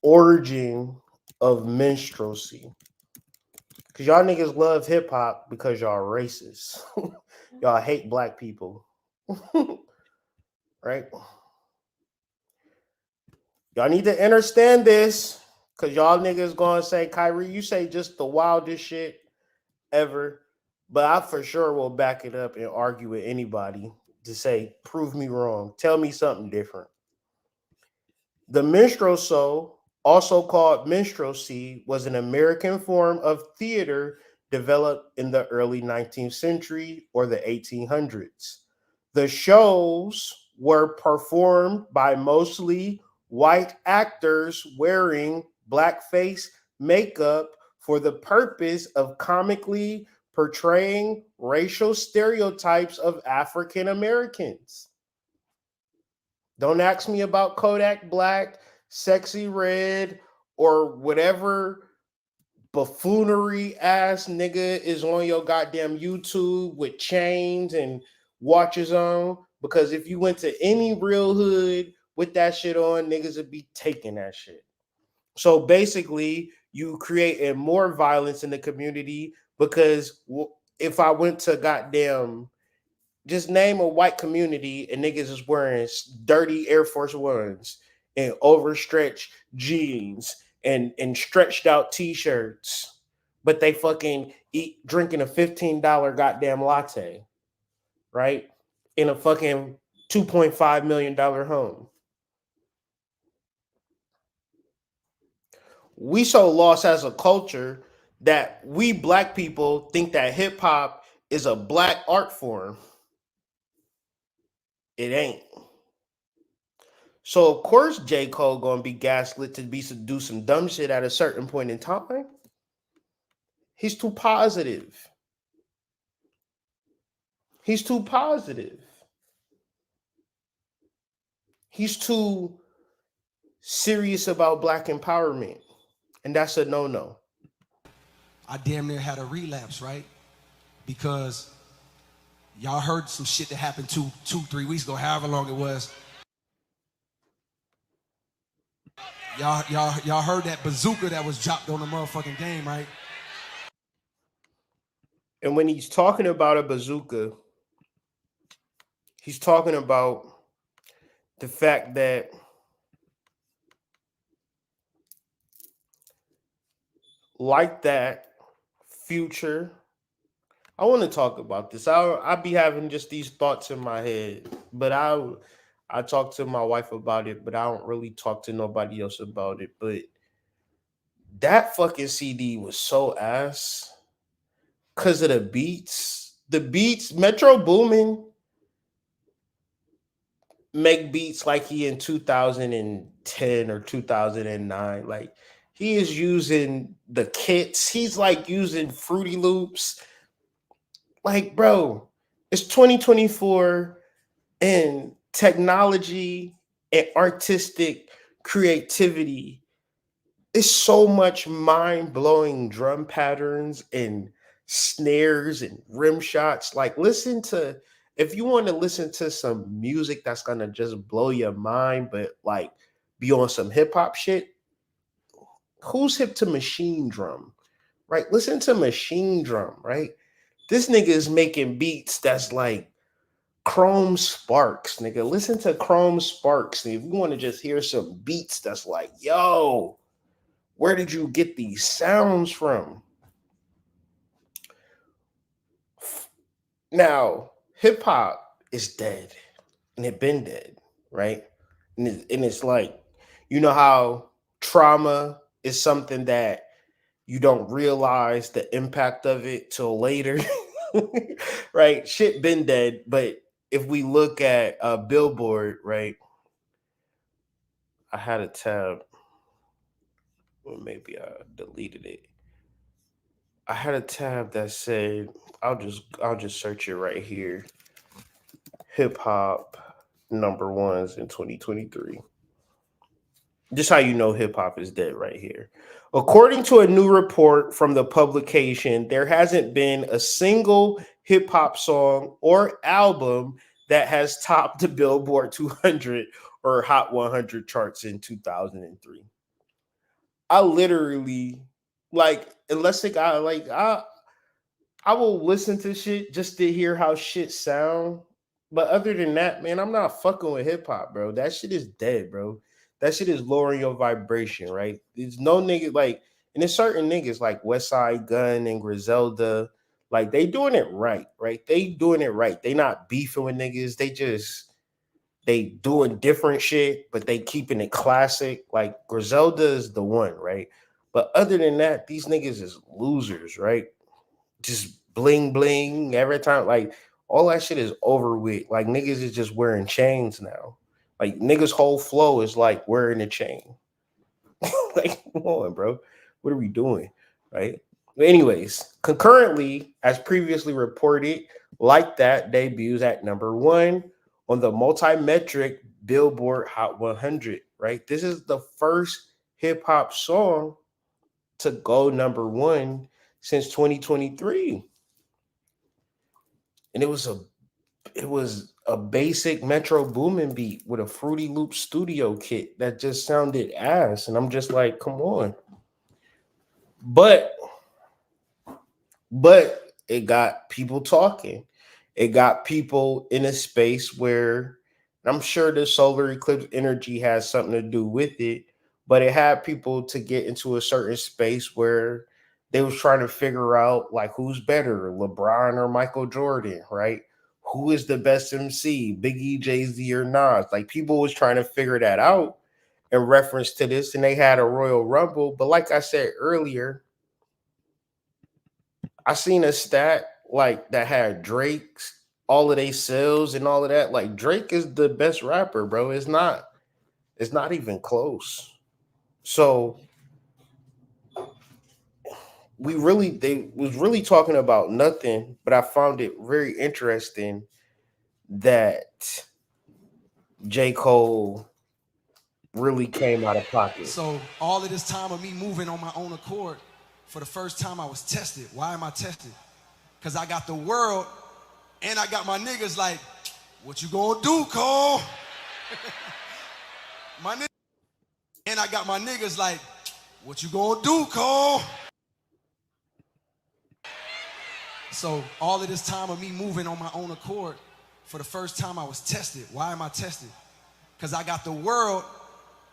origin of minstrelsy? Because y'all niggas love hip hop because y'all racist. Y'all hate black people. Right? Y'all need to understand this. Because y'all niggas gonna say, Kyrie, you say just the wildest shit ever. But I for sure will back it up and argue with anybody to say, prove me wrong. Tell me something different. The minstrel show, also called minstrelsy, was an American form of theater developed in the early 19th century or the 1800s. The shows were performed by mostly white actors wearing blackface makeup for the purpose of comically portraying racial stereotypes of African Americans. Don't ask me about Kodak Black, Sexy Red, or whatever buffoonery ass nigga is on your goddamn YouTube with chains and watches on. Because if you went to any real hood with that shit on, niggas would be taking that shit. So basically, you created more violence in the community because if I went to goddamn, just name a white community and niggas is wearing dirty Air Force Ones and overstretched jeans and stretched out t-shirts, but they fucking eat drinking a $15 goddamn latte, right? In a fucking $2.5 million home. We so lost as a culture that we black people think that hip hop is a black art form. It ain't. So of course J. Cole gonna be gaslit to do some dumb shit at a certain point in time. He's too positive. He's too positive. He's too serious about black empowerment. And that's a no-no. I damn near had a relapse, right? Because y'all heard some shit that happened 3 weeks ago, however long it was. Y'all heard that bazooka that was dropped on the motherfucking game, right? And when he's talking about a bazooka, he's talking about the fact that like that Future, I want to talk about this. I be having just these thoughts in my head, but I talk to my wife about it, but I don't really talk to nobody else about it. But that fucking CD was so ass because of the beats. The beats, Metro Boomin make beats like he in 2010 or 2009. Like he is using the kits. He's like using Fruity Loops. Like, bro, it's 2024 and technology and artistic creativity is so much mind-blowing drum patterns and snares and rim shots. Like, listen to, if you want to listen to some music that's gonna just blow your mind, but like be on some hip-hop shit, who's hip to Machine Drum? Right? Listen to Machine Drum, right? This nigga is making beats that's like Chrome Sparks, nigga. Listen to Chrome Sparks. If you want to just hear some beats that's like, yo, where did you get these sounds from? Now, hip hop is dead, and it been dead, right? And it's like, you know how trauma is something that you don't realize the impact of it till later, right? Shit been dead, but if we look at Billboard, right? I had a tab, or maybe I deleted it. I had a tab that said, I'll just search it right here. Hip hop number ones in 2023. Just how you know hip hop is dead right here. According to a new report from the publication, there hasn't been a single hip hop song or album that has topped the Billboard 200 or Hot 100 charts in 2003. I literally like unless it got like I will listen to shit just to hear how shit sound. But other than that, man, I'm not fucking with hip hop, bro. That shit is dead, bro. That shit is lowering your vibration, right? There's no nigga like, and there's certain niggas like West Side Gun and Griselda, like they doing it right, right? They doing it right. They not beefing with niggas. They doing different shit, but they keeping it classic. Like Griselda is the one, right? But other than that, these niggas is losers, right? Just bling bling every time. Like all that shit is over with. Like niggas is just wearing chains now. Like niggas' whole flow is like wearing a chain. Like, come on, bro. What are we doing? Right. But anyways, concurrently, as previously reported, Like That debuts at number one on the multi-metric Billboard Hot 100. Right. This is the first hip hop song to go number one since 2023. And it was a basic Metro Boomin beat with a Fruity Loop studio kit that just sounded ass. And I'm just like, come on. But but it got people talking. It got people in a space where I'm sure the solar eclipse energy has something to do with it, but it had people to get into a certain space where they was trying to figure out like who's better, LeBron or Michael Jordan, right? Who is the best MC, Biggie, Jay-Z, or Nas? Like people was trying to figure that out in reference to this, and they had a Royal Rumble. But like I said earlier, I seen a stat like that had Drake's all of they sales and all of that. Like Drake is the best rapper, bro. It's not even close. So they was really talking about nothing, but I found it very interesting that J. Cole really came out of pocket. So all of this time of me moving on my own accord, for the first time I was tested. Why am I tested? Because I got the world and I got my niggas like, what you gonna do, Cole? My niggas, and I got my niggas like, what you gonna do, Cole? So all of this time of me moving on my own accord, for the first time I was tested. Why am I tested? Because I got the world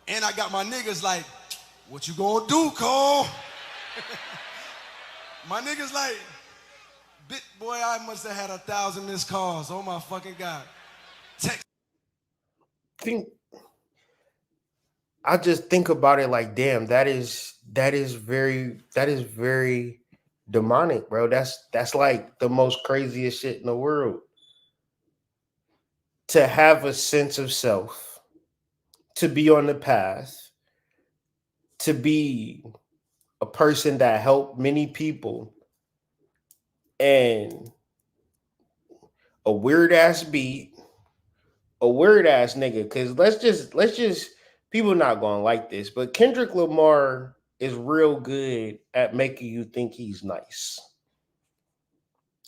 and I got my niggas like, what you gonna do, Cole? My niggas like, boy, I must have had 1,000 missed calls. Oh my fucking God. Text. I just think about it like, damn, that is very demonic, bro. That's like the most craziest shit in the world. To have a sense of self, to be on the path, to be a person that helped many people, and a weird ass beat, a weird ass nigga. Cause let's just people not gonna like this, but Kendrick Lamar is real good at making you think he's nice.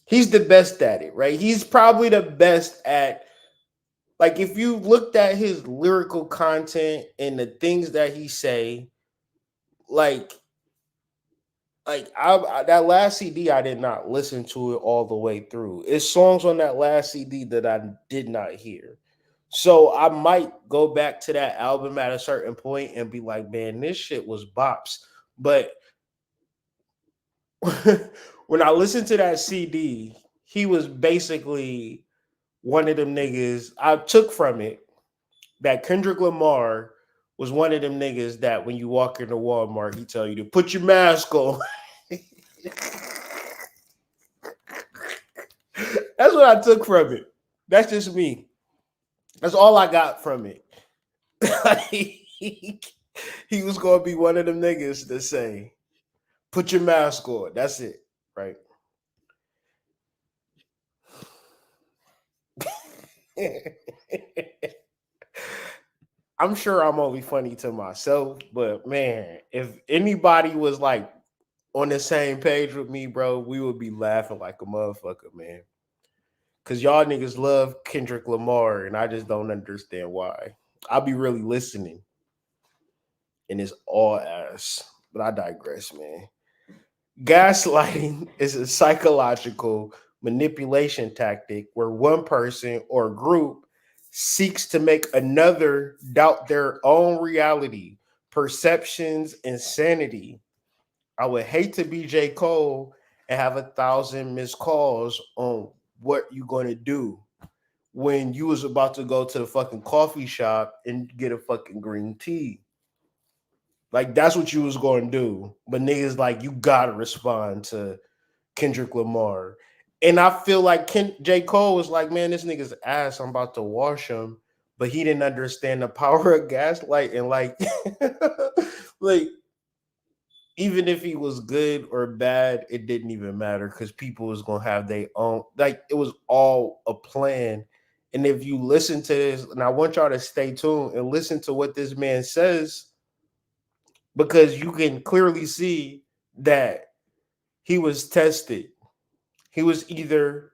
He's the best at it, right? He's probably the best at like if you looked at his lyrical content and the things that he say, like that last CD, I did not listen to it all the way through. It's songs on that last CD that I did not hear. So I might go back to that album at a certain point and be like, man, this shit was bops. But when I listened to that CD, he was basically one of them niggas. I took from it that Kendrick Lamar was one of them niggas that when you walk into Walmart, he tell you to put your mask on. That's what I took from it. That's just me. That's all I got from it. He was gonna be one of them niggas that say, "Put your mask on." That's it, right? I'm sure I'm only funny to myself, but man, if anybody was like on the same page with me, bro, we would be laughing like a motherfucker, man. Cause y'all niggas love Kendrick Lamar, and I just don't understand why. I'll be really listening, and it's all ass. But I digress, man. Gaslighting is a psychological manipulation tactic where one person or group seeks to make another doubt their own reality, perceptions, and sanity. I would hate to be J. Cole and have 1,000 missed calls on what you gonna do when you was about to go to the fucking coffee shop and get a fucking green tea. Like that's what you was gonna do. But niggas like you gotta respond to Kendrick Lamar. And I feel like J. Cole was like, man, this nigga's ass. I'm about to wash him. But he didn't understand the power of gaslight and like like even if he was good or bad, it didn't even matter because people was gonna have their own. Like it was all a plan. And if you listen to this, and I want y'all to stay tuned and listen to what this man says, because you can clearly see that he was tested. He was either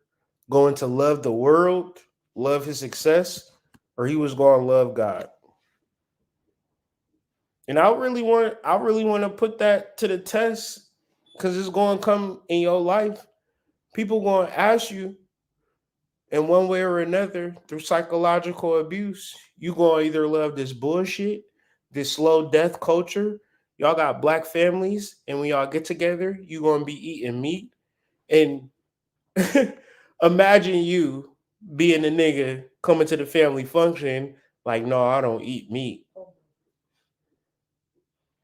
going to love the world, love his success, or he was going to love God. And I really want to put that to the test because it's going to come in your life. People going to ask you in one way or another through psychological abuse. You going to either love this bullshit, this slow death culture. Y'all got black families, and when y'all get together, you going to be eating meat. And imagine you being a nigga coming to the family function like, no, I don't eat meat.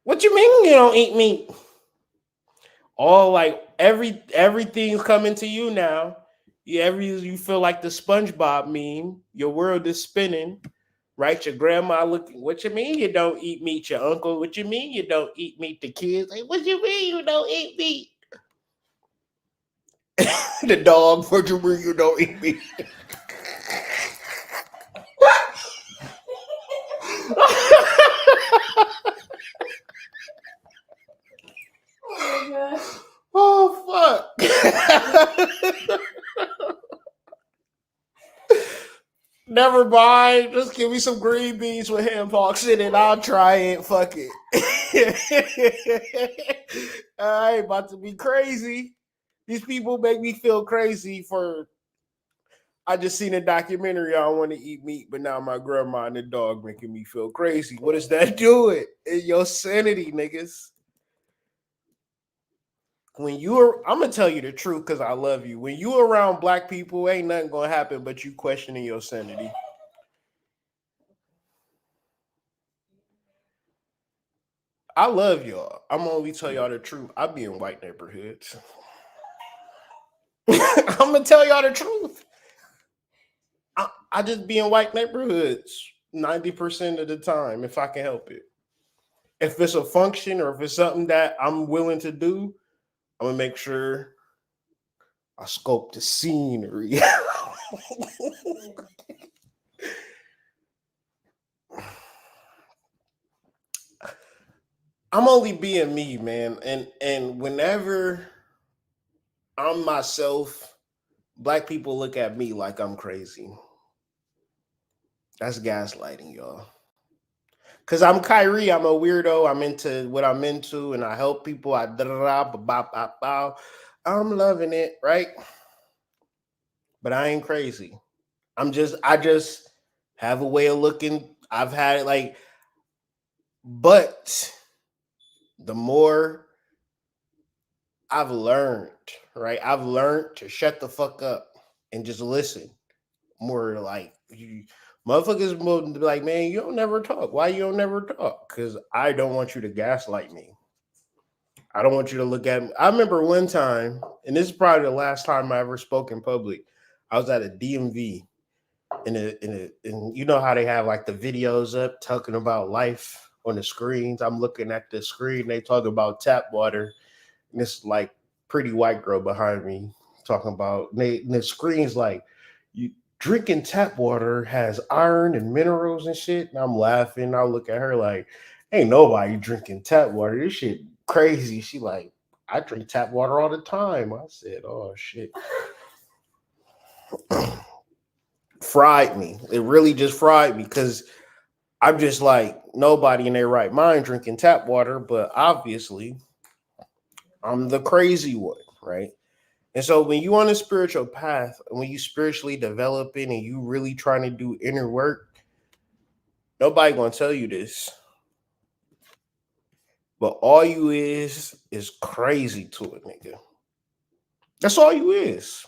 What you mean you don't eat meat? All like everything's coming to you now. You feel like the SpongeBob meme. Your world is spinning, right? Your grandma looking. What you mean you don't eat meat? Your uncle. What you mean you don't eat meat? The kids. Like, what you mean you don't eat meat? The dog. What you mean you don't eat meat? Oh fuck. Never mind. Just give me some green beans with ham hocks in it. I'll try it. Fuck it. I ain't about to be crazy. These people make me feel crazy for. I just seen a documentary. I don't want to eat meat, but now my grandma and the dog making me feel crazy. What does that do? It your sanity, niggas. When you're, I'm gonna tell you the truth because I love you. When you around black people, ain't nothing gonna happen but you questioning your sanity. I love y'all. I'm gonna only tell y'all the truth. I be in white neighborhoods. I'm gonna tell y'all the truth. I just be in white neighborhoods 90% of the time if I can help it. If it's a function or if it's something that I'm willing to do, I'm gonna make sure I scope the scenery. I'm only being me, man. And whenever I'm myself, black people look at me like I'm crazy. That's gaslighting, y'all. Cause I'm Kyrie, I'm a weirdo. I'm into what I'm into, and I help people. I da da da ba ba ba ba. I'm loving it, right? But I ain't crazy. I just have a way of looking. I've had it like, but the more I've learned, right? I've learned to shut the fuck up and just listen. More like you motherfuckers will be like, man, you don't never talk. Why you don't never talk? Because I don't want you to gaslight me. I don't want you to look at me. I remember one time, and this is probably the last time I ever spoke in public. I was at a DMV and you know how they have like the videos up talking about life on the screens. I'm looking at the screen, they talking about tap water, and this like pretty white girl behind me talking about and the screen's like you drinking tap water has iron and minerals and shit. And I'm laughing. I look at her like, ain't nobody drinking tap water. This shit crazy. She like, I drink tap water all the time. I said, oh shit. fried me. It really just fried me because I'm just like nobody in their right mind drinking tap water, but obviously I'm the crazy one, right? And so when you on a spiritual path, when you spiritually developing and you really trying to do inner work, nobody gonna tell you this. But all you is crazy to it, nigga. That's all you is.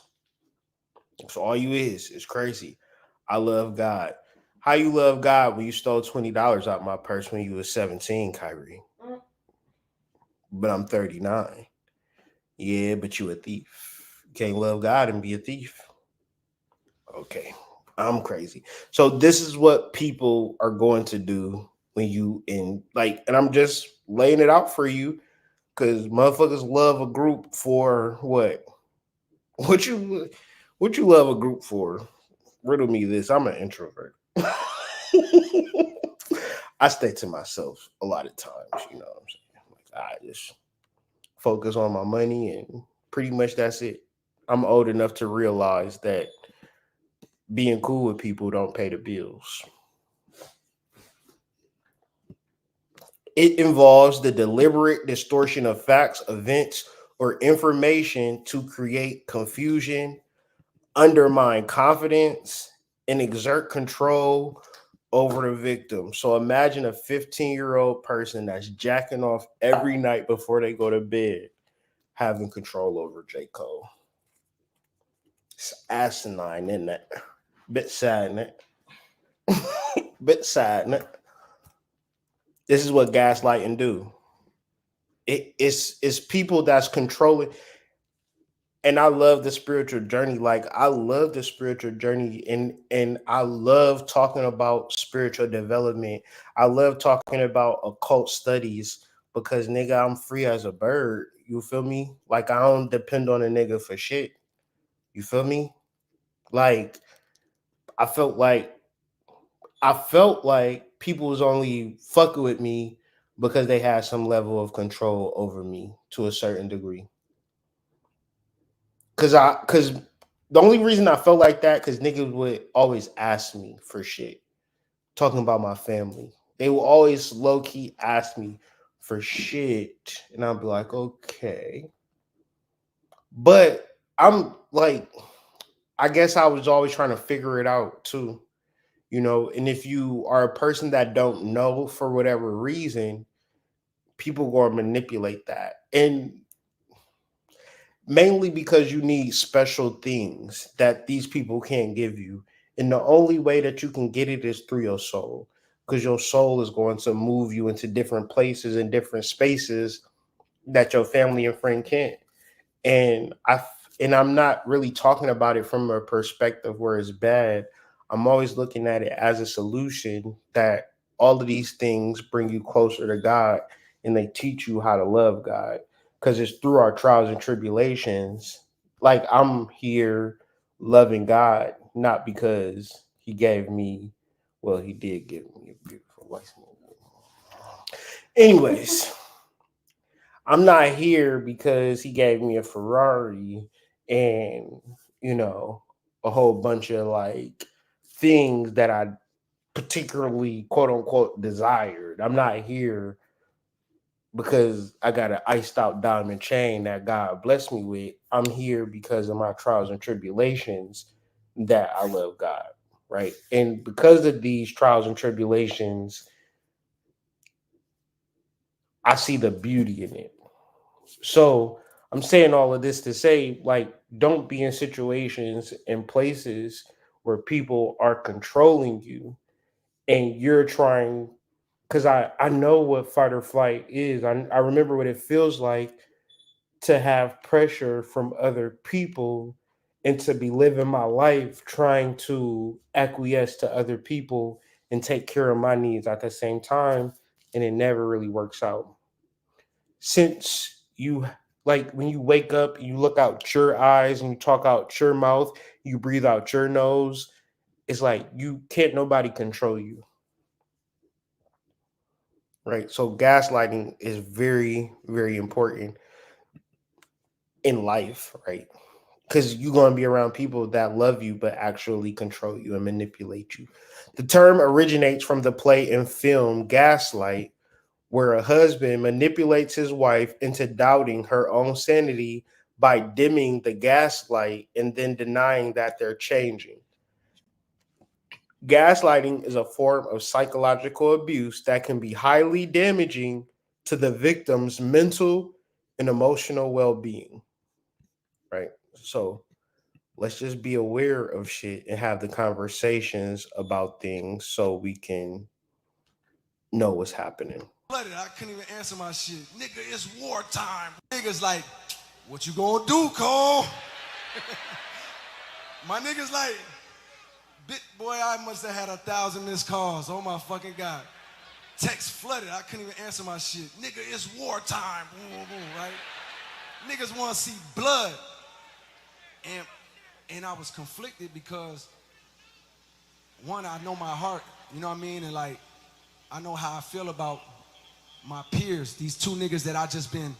That's all you is. It's crazy. I love God. How you love God when you stole $20 out my purse when you was 17, Kyrie? But I'm 39. Yeah, but you a thief. You can't love God and be a thief. Okay. I'm crazy. So this is what people are going to do when you in like, and I'm just laying it out for you because motherfuckers love a group for what? What you what you love a group for? Riddle me this. I'm an introvert. I stay to myself a lot of times, you know what I'm saying? Like, I just focus on my money and pretty much that's it. I'm old enough to realize that being cool with people don't pay the bills. It involves the deliberate distortion of facts, events, or information to create confusion, undermine confidence, and exert control over the victim. So imagine a 15-year-old person that's jacking off every night before they go to bed, having control over J. Cole. It's asinine, isn't it? Bit sad, isn't it? Bit sad, isn't it? This is what gaslighting do. It's people that's controlling. And I love the spiritual journey. Like I love the spiritual journey, and I love talking about spiritual development. I love talking about occult studies because nigga, I'm free as a bird. You feel me? Like I don't depend on a nigga for shit. You feel me? Like I felt like I felt like people was only fucking with me because they had some level of control over me to a certain degree. Cause the only reason I felt like that because niggas would always ask me for shit. Talking about my family. They will always low key ask me for shit. And I'll be like, okay. But I'm like, I guess I was always trying to figure it out too. You know, and if you are a person that don't know for whatever reason, people gonna manipulate that. And mainly because you need special things that these people can't give you. And the only way that you can get it is through your soul, because your soul is going to move you into different places and different spaces that your family and friend can't. And I'm not really talking about it from a perspective where it's bad. I'm always looking at it as a solution that all of these things bring you closer to God and they teach you how to love God, because it's through our trials and tribulations. Like I'm here loving God not because he gave me, well, he did give me a beautiful wife. Anyways, I'm not here because he gave me a Ferrari and, you know, a whole bunch of like things that I particularly quote unquote desired. I'm not here because I got an iced out diamond chain that God blessed me with. I'm here because of my trials and tribulations that I love God, right? And because of these trials and tribulations, I see the beauty in it. So I'm saying all of this to say, like, don't be in situations and places where people are controlling you and you're trying. Because I know what fight or flight is. I remember what it feels like to have pressure from other people and to be living my life trying to acquiesce to other people and take care of my needs at the same time. And it never really works out since you like when you wake up, you look out your eyes and you talk out your mouth, you breathe out your nose. It's like you can't nobody control you, right? So gaslighting is very, very important in life, right? because you're going to be around people that love you but actually control you and manipulate you. The term originates from the play and film Gaslight, where a husband manipulates his wife into doubting her own sanity by dimming the gaslight and then denying that they're changing. Gaslighting is a form of psychological abuse that can be highly damaging to the victim's mental and emotional well being, right? So let's just be aware of shit and have the conversations about things so we can know what's happening. Flooded. I couldn't even answer my shit. Nigga, it's wartime. Niggas like, what you gonna do, Cole? My niggas like, boy, I must have had 1,000 missed calls. Oh my fucking God. Text flooded. I couldn't even answer my shit. Nigga, it's wartime. Boom, boom, boom, right? Niggas want to see blood. And I was conflicted because, one, I know my heart, you know what I mean? And like, I know how I feel about my peers, these two niggas that I just been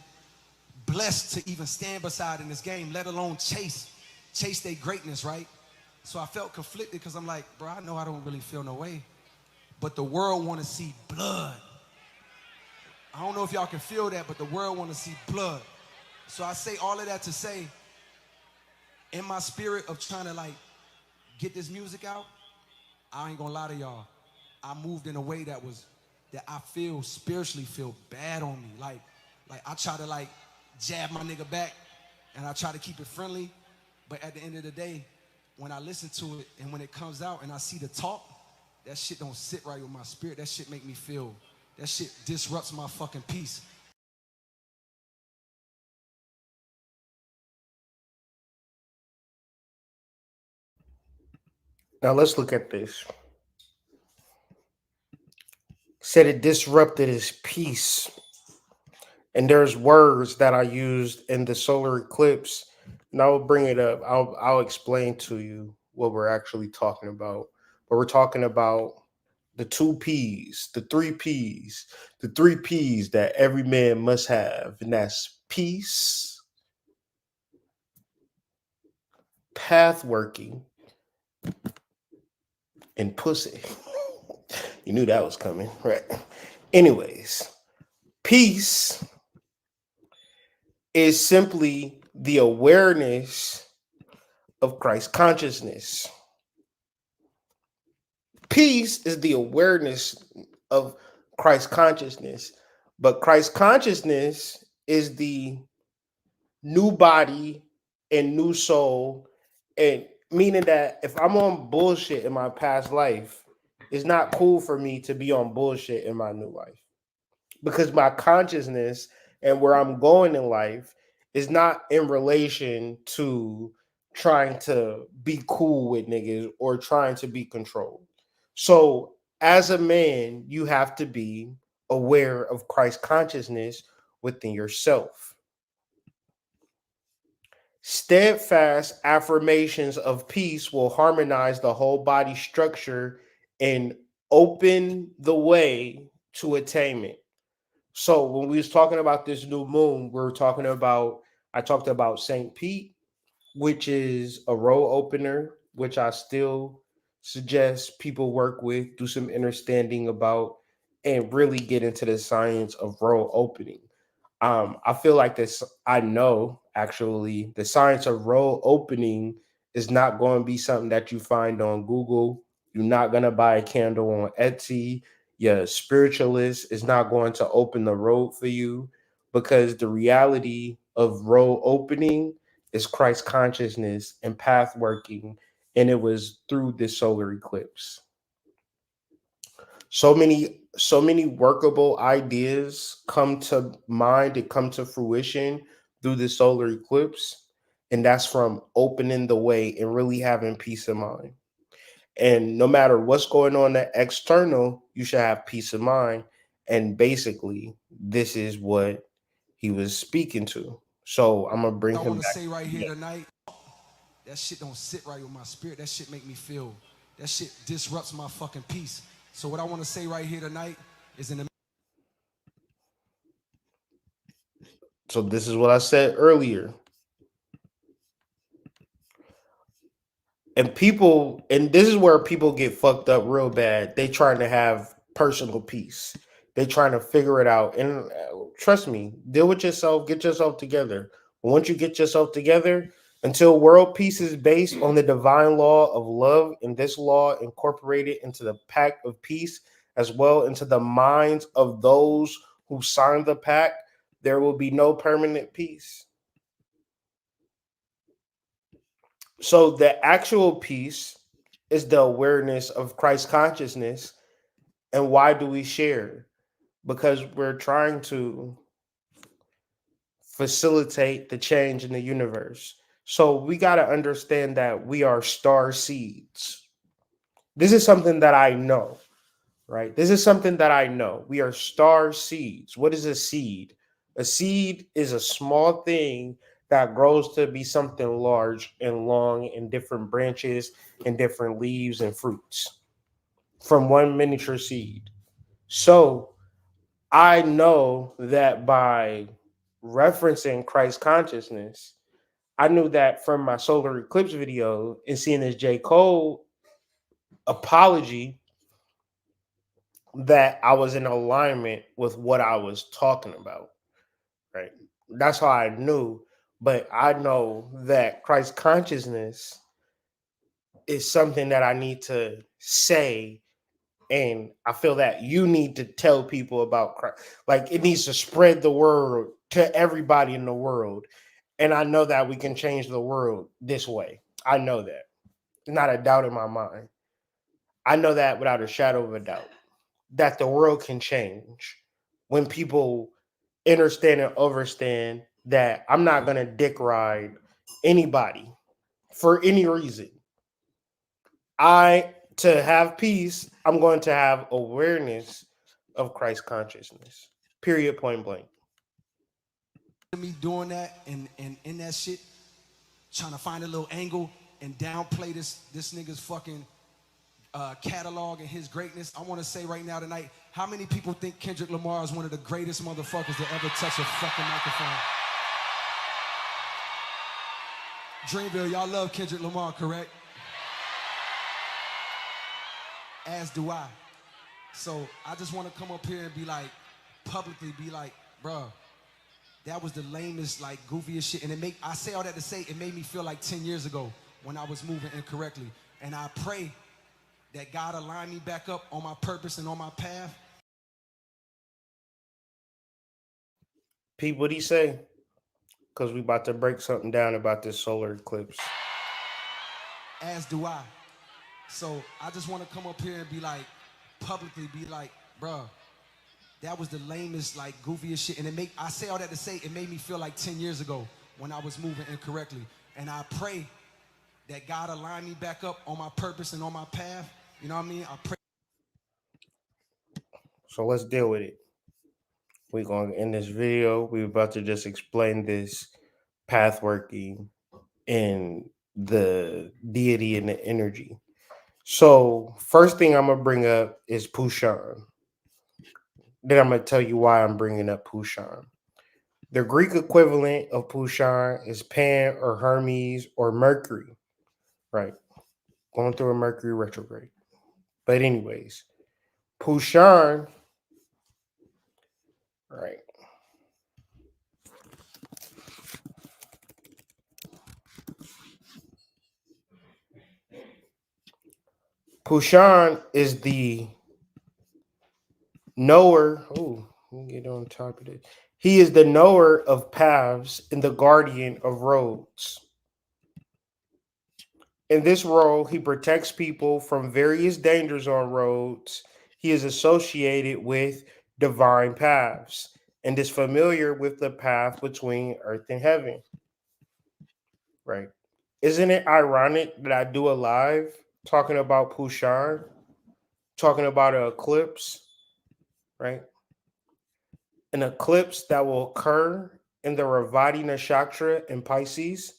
blessed to even stand beside in this game, let alone chase their greatness, right? So I felt conflicted because I'm like, bro, I know I don't really feel no way, but the world want to see blood. I don't know if y'all can feel that, but the world want to see blood. So I say all of that to say, in my spirit of trying to like get this music out, I ain't gonna lie to y'all, I moved in a way that I feel spiritually feel bad on me. Like I try to like jab my nigga back and I try to keep it friendly. But at the end of the day, when I listen to it and when it comes out and I see the talk, that shit don't sit right with my spirit. That shit make me feel, that shit disrupts my fucking peace. Now let's look at this. Said it disrupted his peace. And there's words that I used in the solar eclipse, and I'll bring it up. I'll explain to you what we're actually talking about. But we're talking about the two P's, the three P's that every man must have, and that's peace, path working, and pussy. You knew that was coming, right? Anyways, peace is simply the awareness of Christ consciousness. Peace is the awareness of Christ consciousness, but Christ consciousness is the new body and new soul, and meaning that if I'm on bullshit in my past life, it's not cool for me to be on bullshit in my new life, because my consciousness and where I'm going in life is not in relation to trying to be cool with niggas or trying to be controlled. So, as a man, you have to be aware of Christ consciousness within yourself. Steadfast affirmations of peace will harmonize the whole body structure and open the way to attainment. So when we was talking about this new moon, I talked about St. Pete, which is a road opener, which I still suggest people work with, do some understanding about, and really get into the science of road opening. I feel like this. I know actually the science of road opening is not going to be something that you find on Google. You're not going to buy a candle on Etsy. Your spiritualist is not going to open the road for you, because the reality of road opening is Christ consciousness and path working, and it was through this solar eclipse. So many workable ideas come to mind and come to fruition through the solar eclipse, and that's from opening the way and really having peace of mind. And no matter what's going on the external, you should have peace of mind. And basically, this is what he was speaking to. So I'm gonna bring I him want to back. say right here Yeah. tonight, that shit don't sit right with my spirit. That shit make me feel, that shit disrupts my fucking peace. So what I want to say right here tonight is in the So this is what I said earlier. And people, and this is where people get fucked up real bad. They trying to have personal peace. They trying to figure it out. And trust me, deal with yourself, get yourself together. Once you get yourself together, until world peace is based on the divine law of love, and this law incorporated into the pact of peace, as well into the minds of those who signed the pact, there will be no permanent peace. So the actual peace is the awareness of Christ consciousness. And why do we share? Because we're trying to facilitate the change in the universe. So we got to understand that we are star seeds. This is something that I know, right? This is something that I know. We are star seeds. What is a seed? A seed is a small thing that grows to be something large and long in different branches and different leaves and fruits from one miniature seed. So I know that by referencing Christ consciousness, I knew that from my solar eclipse video and seeing this J. Cole apology that I was in alignment with what I was talking about. Right. That's how I knew. But I know that Christ consciousness is something that I need to say. And I feel that you need to tell people about Christ. Like it needs to spread the word to everybody in the world. And I know that we can change the world this way. I know that. Not a doubt in my mind. I know that without a shadow of a doubt. That the world can change when people understand and overstand that I'm not gonna dick ride anybody for any reason. I to have peace, I'm going to have awareness of Christ consciousness. Period. Point blank. Me doing that and in that shit, trying to find a little angle and downplay this nigga's fucking catalog and his greatness. I want to say right now tonight, how many people think Kendrick Lamar is one of the greatest motherfuckers to ever touch a fucking microphone? Dreamville, y'all love Kendrick Lamar, correct? As do I. So I just want to come up here and be like, publicly be like, bruh, that was the lamest, like, goofiest shit. And I say all that to say, it made me feel like 10 years ago when I was moving incorrectly. And I pray that God align me back up on my purpose and on my path. Pete, what'd he say? Because we about to break something down about this solar eclipse. As do I. So I just want to come up here and be like, publicly be like, bruh, that was the lamest, like, goofiest shit. And I say all that to say, it made me feel like 10 years ago when I was moving incorrectly. And I pray that God align me back up on my purpose and on my path. You know what I mean? I pray. So let's deal with it. We're going to end this video. We're about to just explain this path working and the deity and the energy. So first thing I'm going to bring up is Pushan. Then I'm going to tell you why I'm bringing up Pushan. The Greek equivalent of Pushan is Pan or Hermes or Mercury, right? Going through a Mercury retrograde. But anyways, Pushan, right? Pushan is the knower. Oh, let me get on top of it. He is the knower of paths and the guardian of roads. In this role, he protects people from various dangers on roads. He is associated with divine paths and is familiar with the path between earth and heaven. Right. Isn't it ironic that I do a live talking about Pushan, talking about an eclipse, right? An eclipse that will occur in the Ravati Nakshatra in Pisces,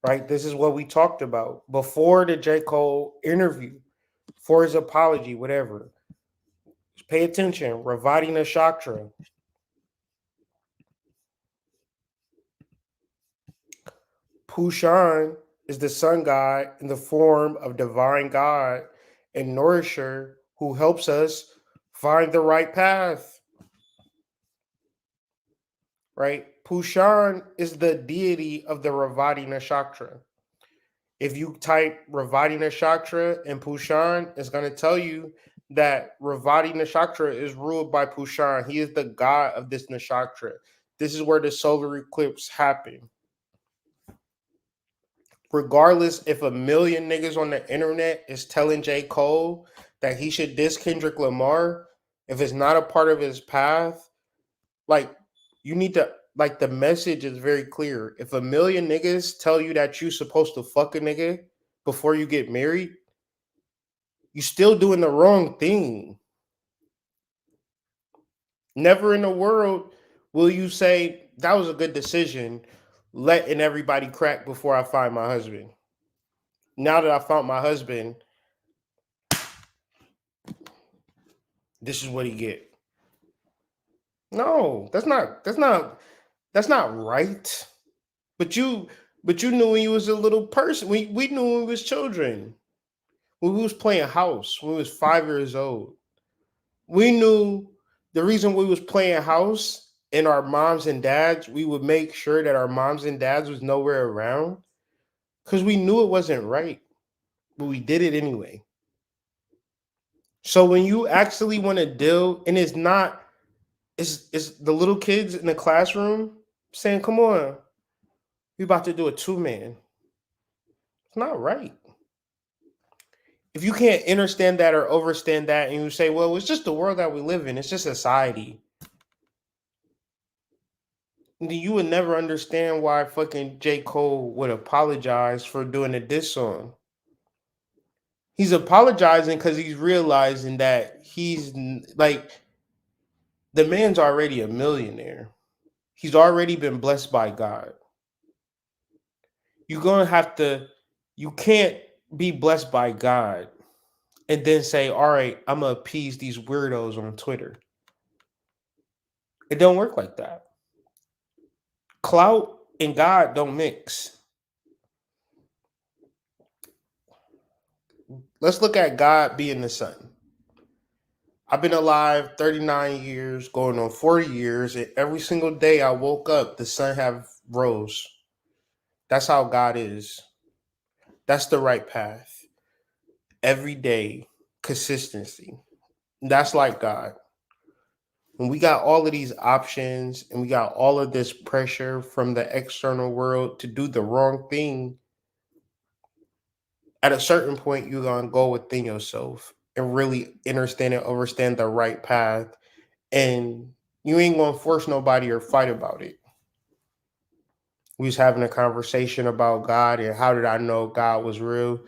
right? This is what we talked about before the J. Cole interview, for his apology, whatever. Pay attention. Ravati Nakshatra. Pushan is the sun god in the form of divine God and nourisher who helps us find the right path, right? Pushan is the deity of the Ravati Nakshatra. If you type Ravati Nakshatra and Pushan, it's going to tell you that Ravati Nakshatra is ruled by Pushan. He is the god of this Nakshatra. This is where the solar eclipse happened. Regardless if a million niggas on the internet is telling J. Cole that he should diss Kendrick Lamar, if it's not a part of his path, like you need to, like, the message is very clear. If a million niggas tell you that you supposed to fuck a nigga before you get married, you still doing the wrong thing. Never in the world will you say that was a good decision, letting everybody crack before I find my husband. Now that I found my husband, this is what he get. No, that's not right. But you knew when you was a little person. We knew when we was children. When we was playing house, when we was 5 years old. We knew the reason we was playing house and our moms and dads, we would make sure that our moms and dads was nowhere around because we knew it wasn't right, but we did it anyway. So when you actually want to deal, and it's not, it's the little kids in the classroom saying, "Come on, we about to do a 2-man." It's not right. If you can't understand that or overstand that, and you say, "Well, it's just the world that we live in. It's just society," then you would never understand why fucking J. Cole would apologize for doing a diss song. He's apologizing because he's realizing that like, the man's already a millionaire. He's already been blessed by God. You're gonna have to, you can't be blessed by God and then say, all right, I'm gonna appease these weirdos on Twitter. It don't work like that. Clout and God don't mix. Let's look at God being the sun. I've been alive 39 years, going on 40 years, and every single day I woke up, the sun have rose. That's how God is. That's the right path. Every day, consistency. That's like God. When we got all of these options and we got all of this pressure from the external world to do the wrong thing, at a certain point, you're going to go within yourself and really understand and understand the right path. And you ain't going to force nobody or fight about it. We was having a conversation about God and how did I know God was real?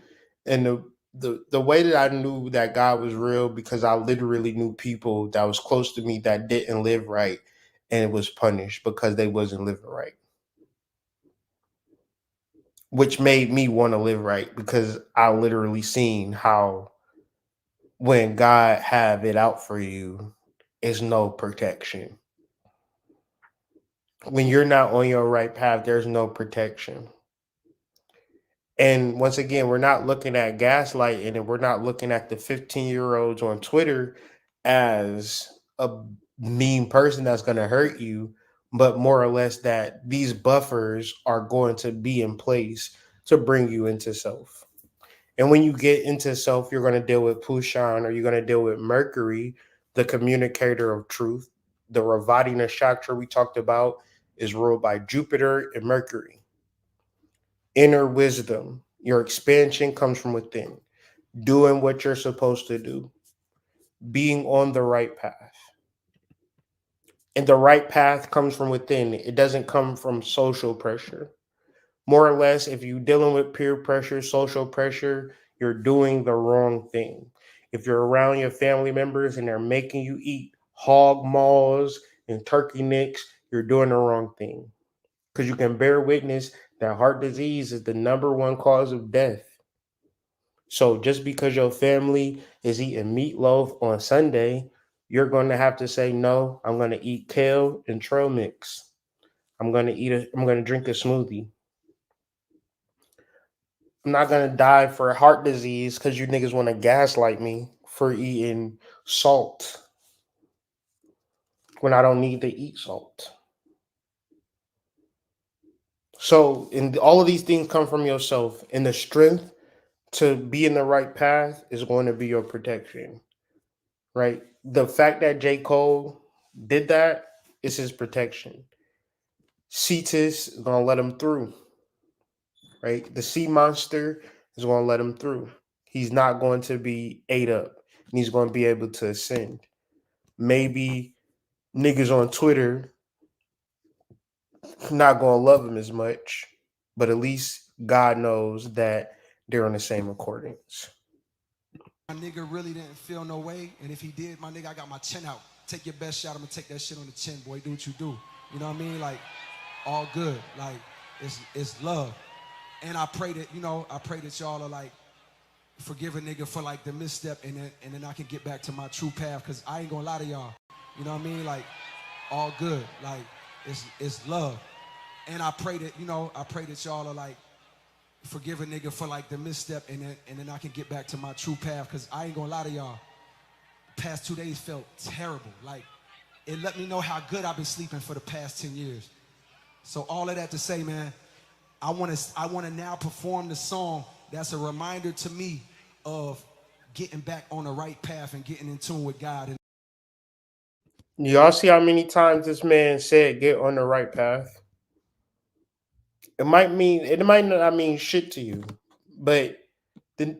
And the way that I knew that God was real, because I literally knew people that was close to me that didn't live right and was punished because they wasn't living right. Which made me want to live right because I literally seen how when God have it out for you, is no protection. When you're not on your right path, there's no protection. And once again, we're not looking at gaslighting and we're not looking at the 15-year-olds on Twitter as a mean person that's going to hurt you, but more or less that these buffers are going to be in place to bring you into self. And when you get into self, you're going to deal with Pushan, or you're going to deal with Mercury, the communicator of truth. The Ravati Nakshatra we talked about is ruled by Jupiter and Mercury. Inner wisdom, your expansion comes from within. Doing what you're supposed to do, being on the right path. And the right path comes from within. It doesn't come from social pressure. More or less, if you're dealing with peer pressure, social pressure, you're doing the wrong thing. If you're around your family members and they're making you eat hog maws and turkey necks, you're doing the wrong thing. Because you can bear witness that heart disease is the number one cause of death. So just because your family is eating meatloaf on Sunday, you're going to have to say, no, I'm going to eat kale and trail mix. I'm going to drink a smoothie. I'm not gonna die for heart disease because you niggas want to gaslight me for eating salt when I don't need to eat salt. So, and all of these things come from yourself, and the strength to be in the right path is going to be your protection, right? The fact that J. Cole did that is his protection. Cetus is going to let him through, right? The sea monster is going to let him through. He's not going to be ate up, and he's going to be able to ascend. Maybe niggas on Twitter not going to love him as much, but at least God knows that they're on the same accordance. My nigga really didn't feel no way, and if he did, my nigga, I got my chin out. Take your best shot. I'm gonna take that shit on the chin, boy. Do what you do. You know what I mean? Like, all good. Like, it's love. And I pray that, I pray that y'all are like, forgive a nigga for like the misstep, and then I can get back to my true path. Cause I ain't gonna lie to y'all. You know what I mean? Like, all good. Like, it's love. And I pray that, I pray that y'all are like, forgive a nigga for like the misstep, and then I can get back to my true path. Cause I ain't gonna lie to y'all. The past 2 days felt terrible. Like, it let me know how good I've been sleeping for the past 10 years. So all of that to say, man, I wanna now perform the song that's a reminder to me of getting back on the right path and getting in tune with God. Y'all see how many times this man said get on the right path? It might not mean shit to you, but the,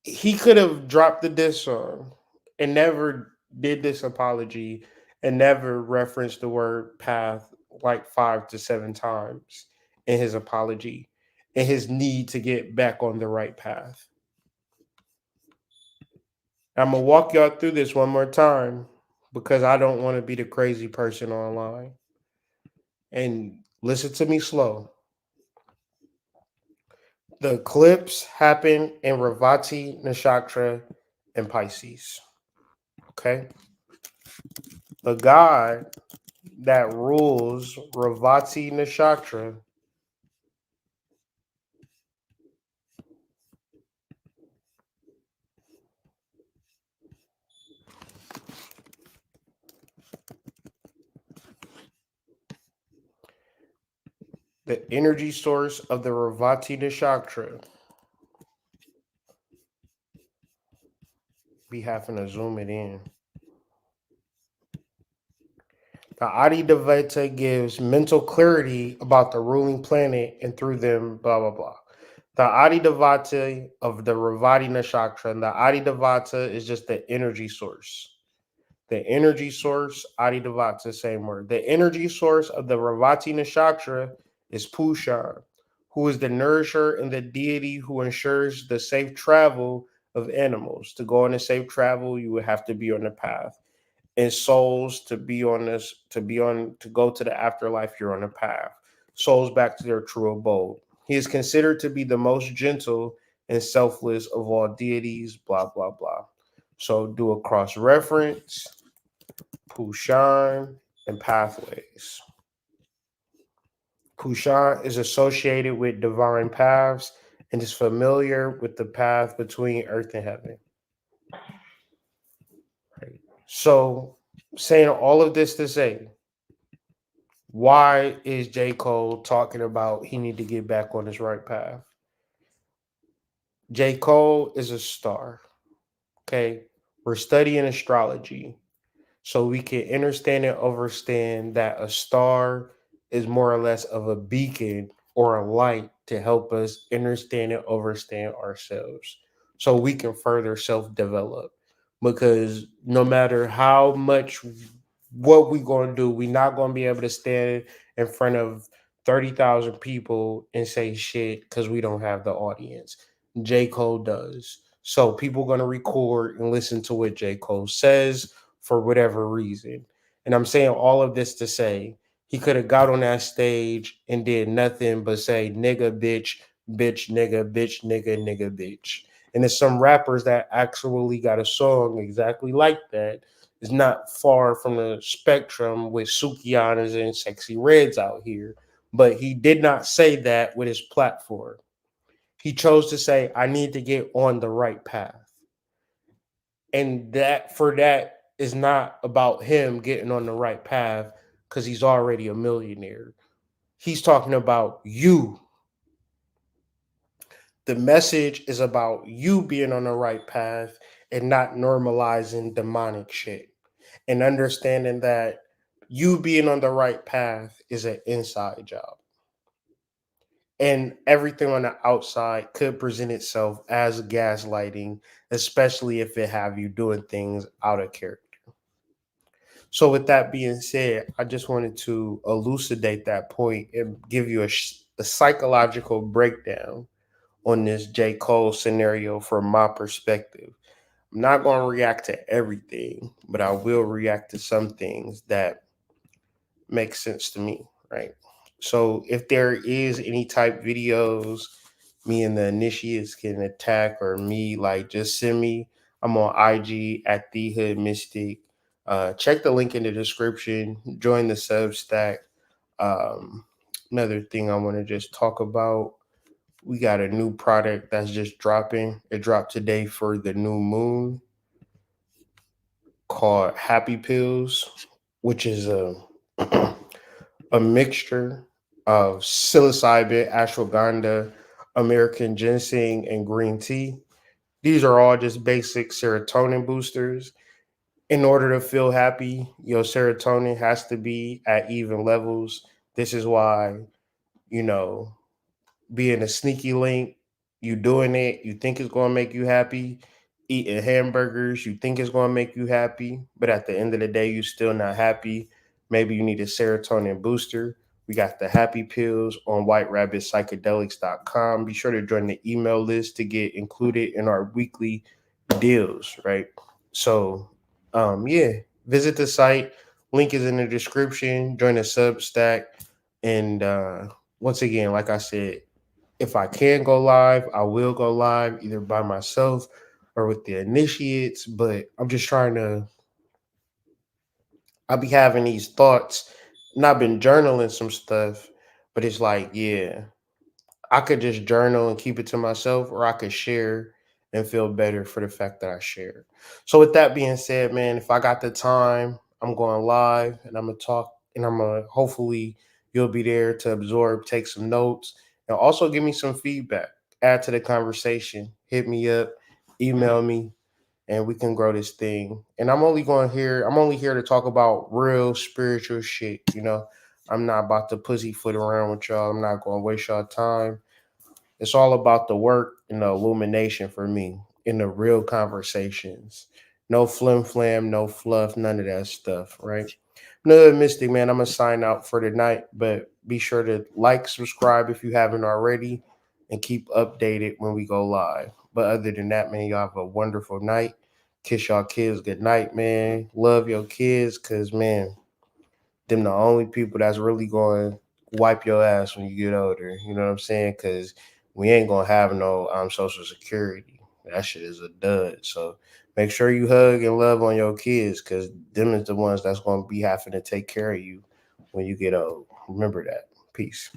he could have dropped the diss song and never did this apology and never referenced the word path like 5 to 7 times in his apology and his need to get back on the right path. I'm gonna walk y'all through this one more time because I don't want to be the crazy person online. And listen to me slow. The eclipse happened in Ravati Nakshatra and Pisces. Okay. The god that rules Ravati Nakshatra the energy source of the Ravati Nakshatra. Be having to zoom it in. The Adi Devata gives mental clarity about the ruling planet and through them, blah, blah, blah. The Adi Devata of the Ravati Nakshatra, and the Adi Devata is just the energy source. The energy source, Adi Devata, same word. The energy source of the Ravati Nakshatra is Pusha, who is the nourisher and the deity who ensures the safe travel of animals. To go on a safe travel, you would have to be on the path. And souls to be on this, to go to the afterlife, you're on a path. Souls back to their true abode. He is considered to be the most gentle and selfless of all deities, blah, blah, blah. So do a cross reference, Pushan, and pathways. Pushan is associated with divine paths and is familiar with the path between earth and heaven. Right. So, saying all of this to say, why is J. Cole talking about he need to get back on his right path? J. Cole is a star. Okay. We're studying astrology so we can understand and understand that a star is more or less of a beacon or a light to help us understand and understand ourselves so we can further self-develop. Because no matter how much what we going to do, we're not going to be able to stand in front of 30,000 people and say shit because we don't have the audience. J. Cole does. So people going to record and listen to what J. Cole says for whatever reason. And I'm saying all of this to say he could have got on that stage and did nothing but say nigga, bitch, bitch, nigga, nigga, bitch. And there's some rappers that actually got a song exactly like that. It's not far from the spectrum with Sukianas and Sexy Reds out here. But he did not say that with his platform. He chose to say, I need to get on the right path. And that is not about him getting on the right path because he's already a millionaire. He's talking about you. The message is about you being on the right path and not normalizing demonic shit. And understanding that you being on the right path is an inside job. And everything on the outside could present itself as gaslighting, especially if it have you doing things out of character. So with that being said, I just wanted to elucidate that point and give you a psychological breakdown on this J. Cole scenario from my perspective. I'm not going to react to everything, but I will react to some things that make sense to me, right? So if there is any type videos me and the initiates can attack or me, like just send me. I'm on IG at the Hood Mystic. Check the link in the description. Join the Substack. Um, Another thing I want to just talk about. We got a new product that's just dropping. It dropped today for the new moon called Happy Pills, which is a a mixture of psilocybin, ashwagandha, American ginseng, and green tea. These are all just basic serotonin boosters. In order to feel happy, your serotonin has to be at even levels. This is why, you know, being a sneaky link, you doing it, you think it's going to make you happy, eating hamburgers, you think it's going to make you happy, but at the end of the day, you're still not happy. Maybe you need a serotonin booster. We got the happy pills on whiterabbitpsychedelics.com. Be sure to join the email list to get included in our weekly deals, right? So, yeah, visit the site. Link is in the description. Join the Substack. And once again, like I said, if I can go live, I will go live either by myself or with the initiates. But I'm just trying to, I'll be having these thoughts. And I've been journaling some stuff, but it's like, yeah, I could just journal and keep it to myself, or I could share and feel better for the fact that I share. So, with that being said, man, if I got the time, I'm going live and I'm gonna talk, and I'm gonna hopefully you'll be there to absorb, take some notes, and also give me some feedback. Add to the conversation. Hit me up, email me, and we can grow this thing. And I'm only here to talk about real spiritual shit, you know. I'm not about to pussyfoot around with y'all. I'm not going to waste y'all time. It's all about the work and the illumination for me in the real conversations. No flim flam, no fluff, none of that stuff, right? Another mystic, man. I'm going to sign out for tonight, but be sure to like, subscribe if you haven't already, and keep updated when we go live. But other than that, man, y'all have a wonderful night. Kiss y'all kids good night, man. Love your kids, because, man, them the only people that's really going to wipe your ass when you get older. You know what I'm saying? Because we ain't going to have no social security. That shit is a dud. So make sure you hug and love on your kids, because them is the ones that's going to be having to take care of you when you get old. Remember that. Peace.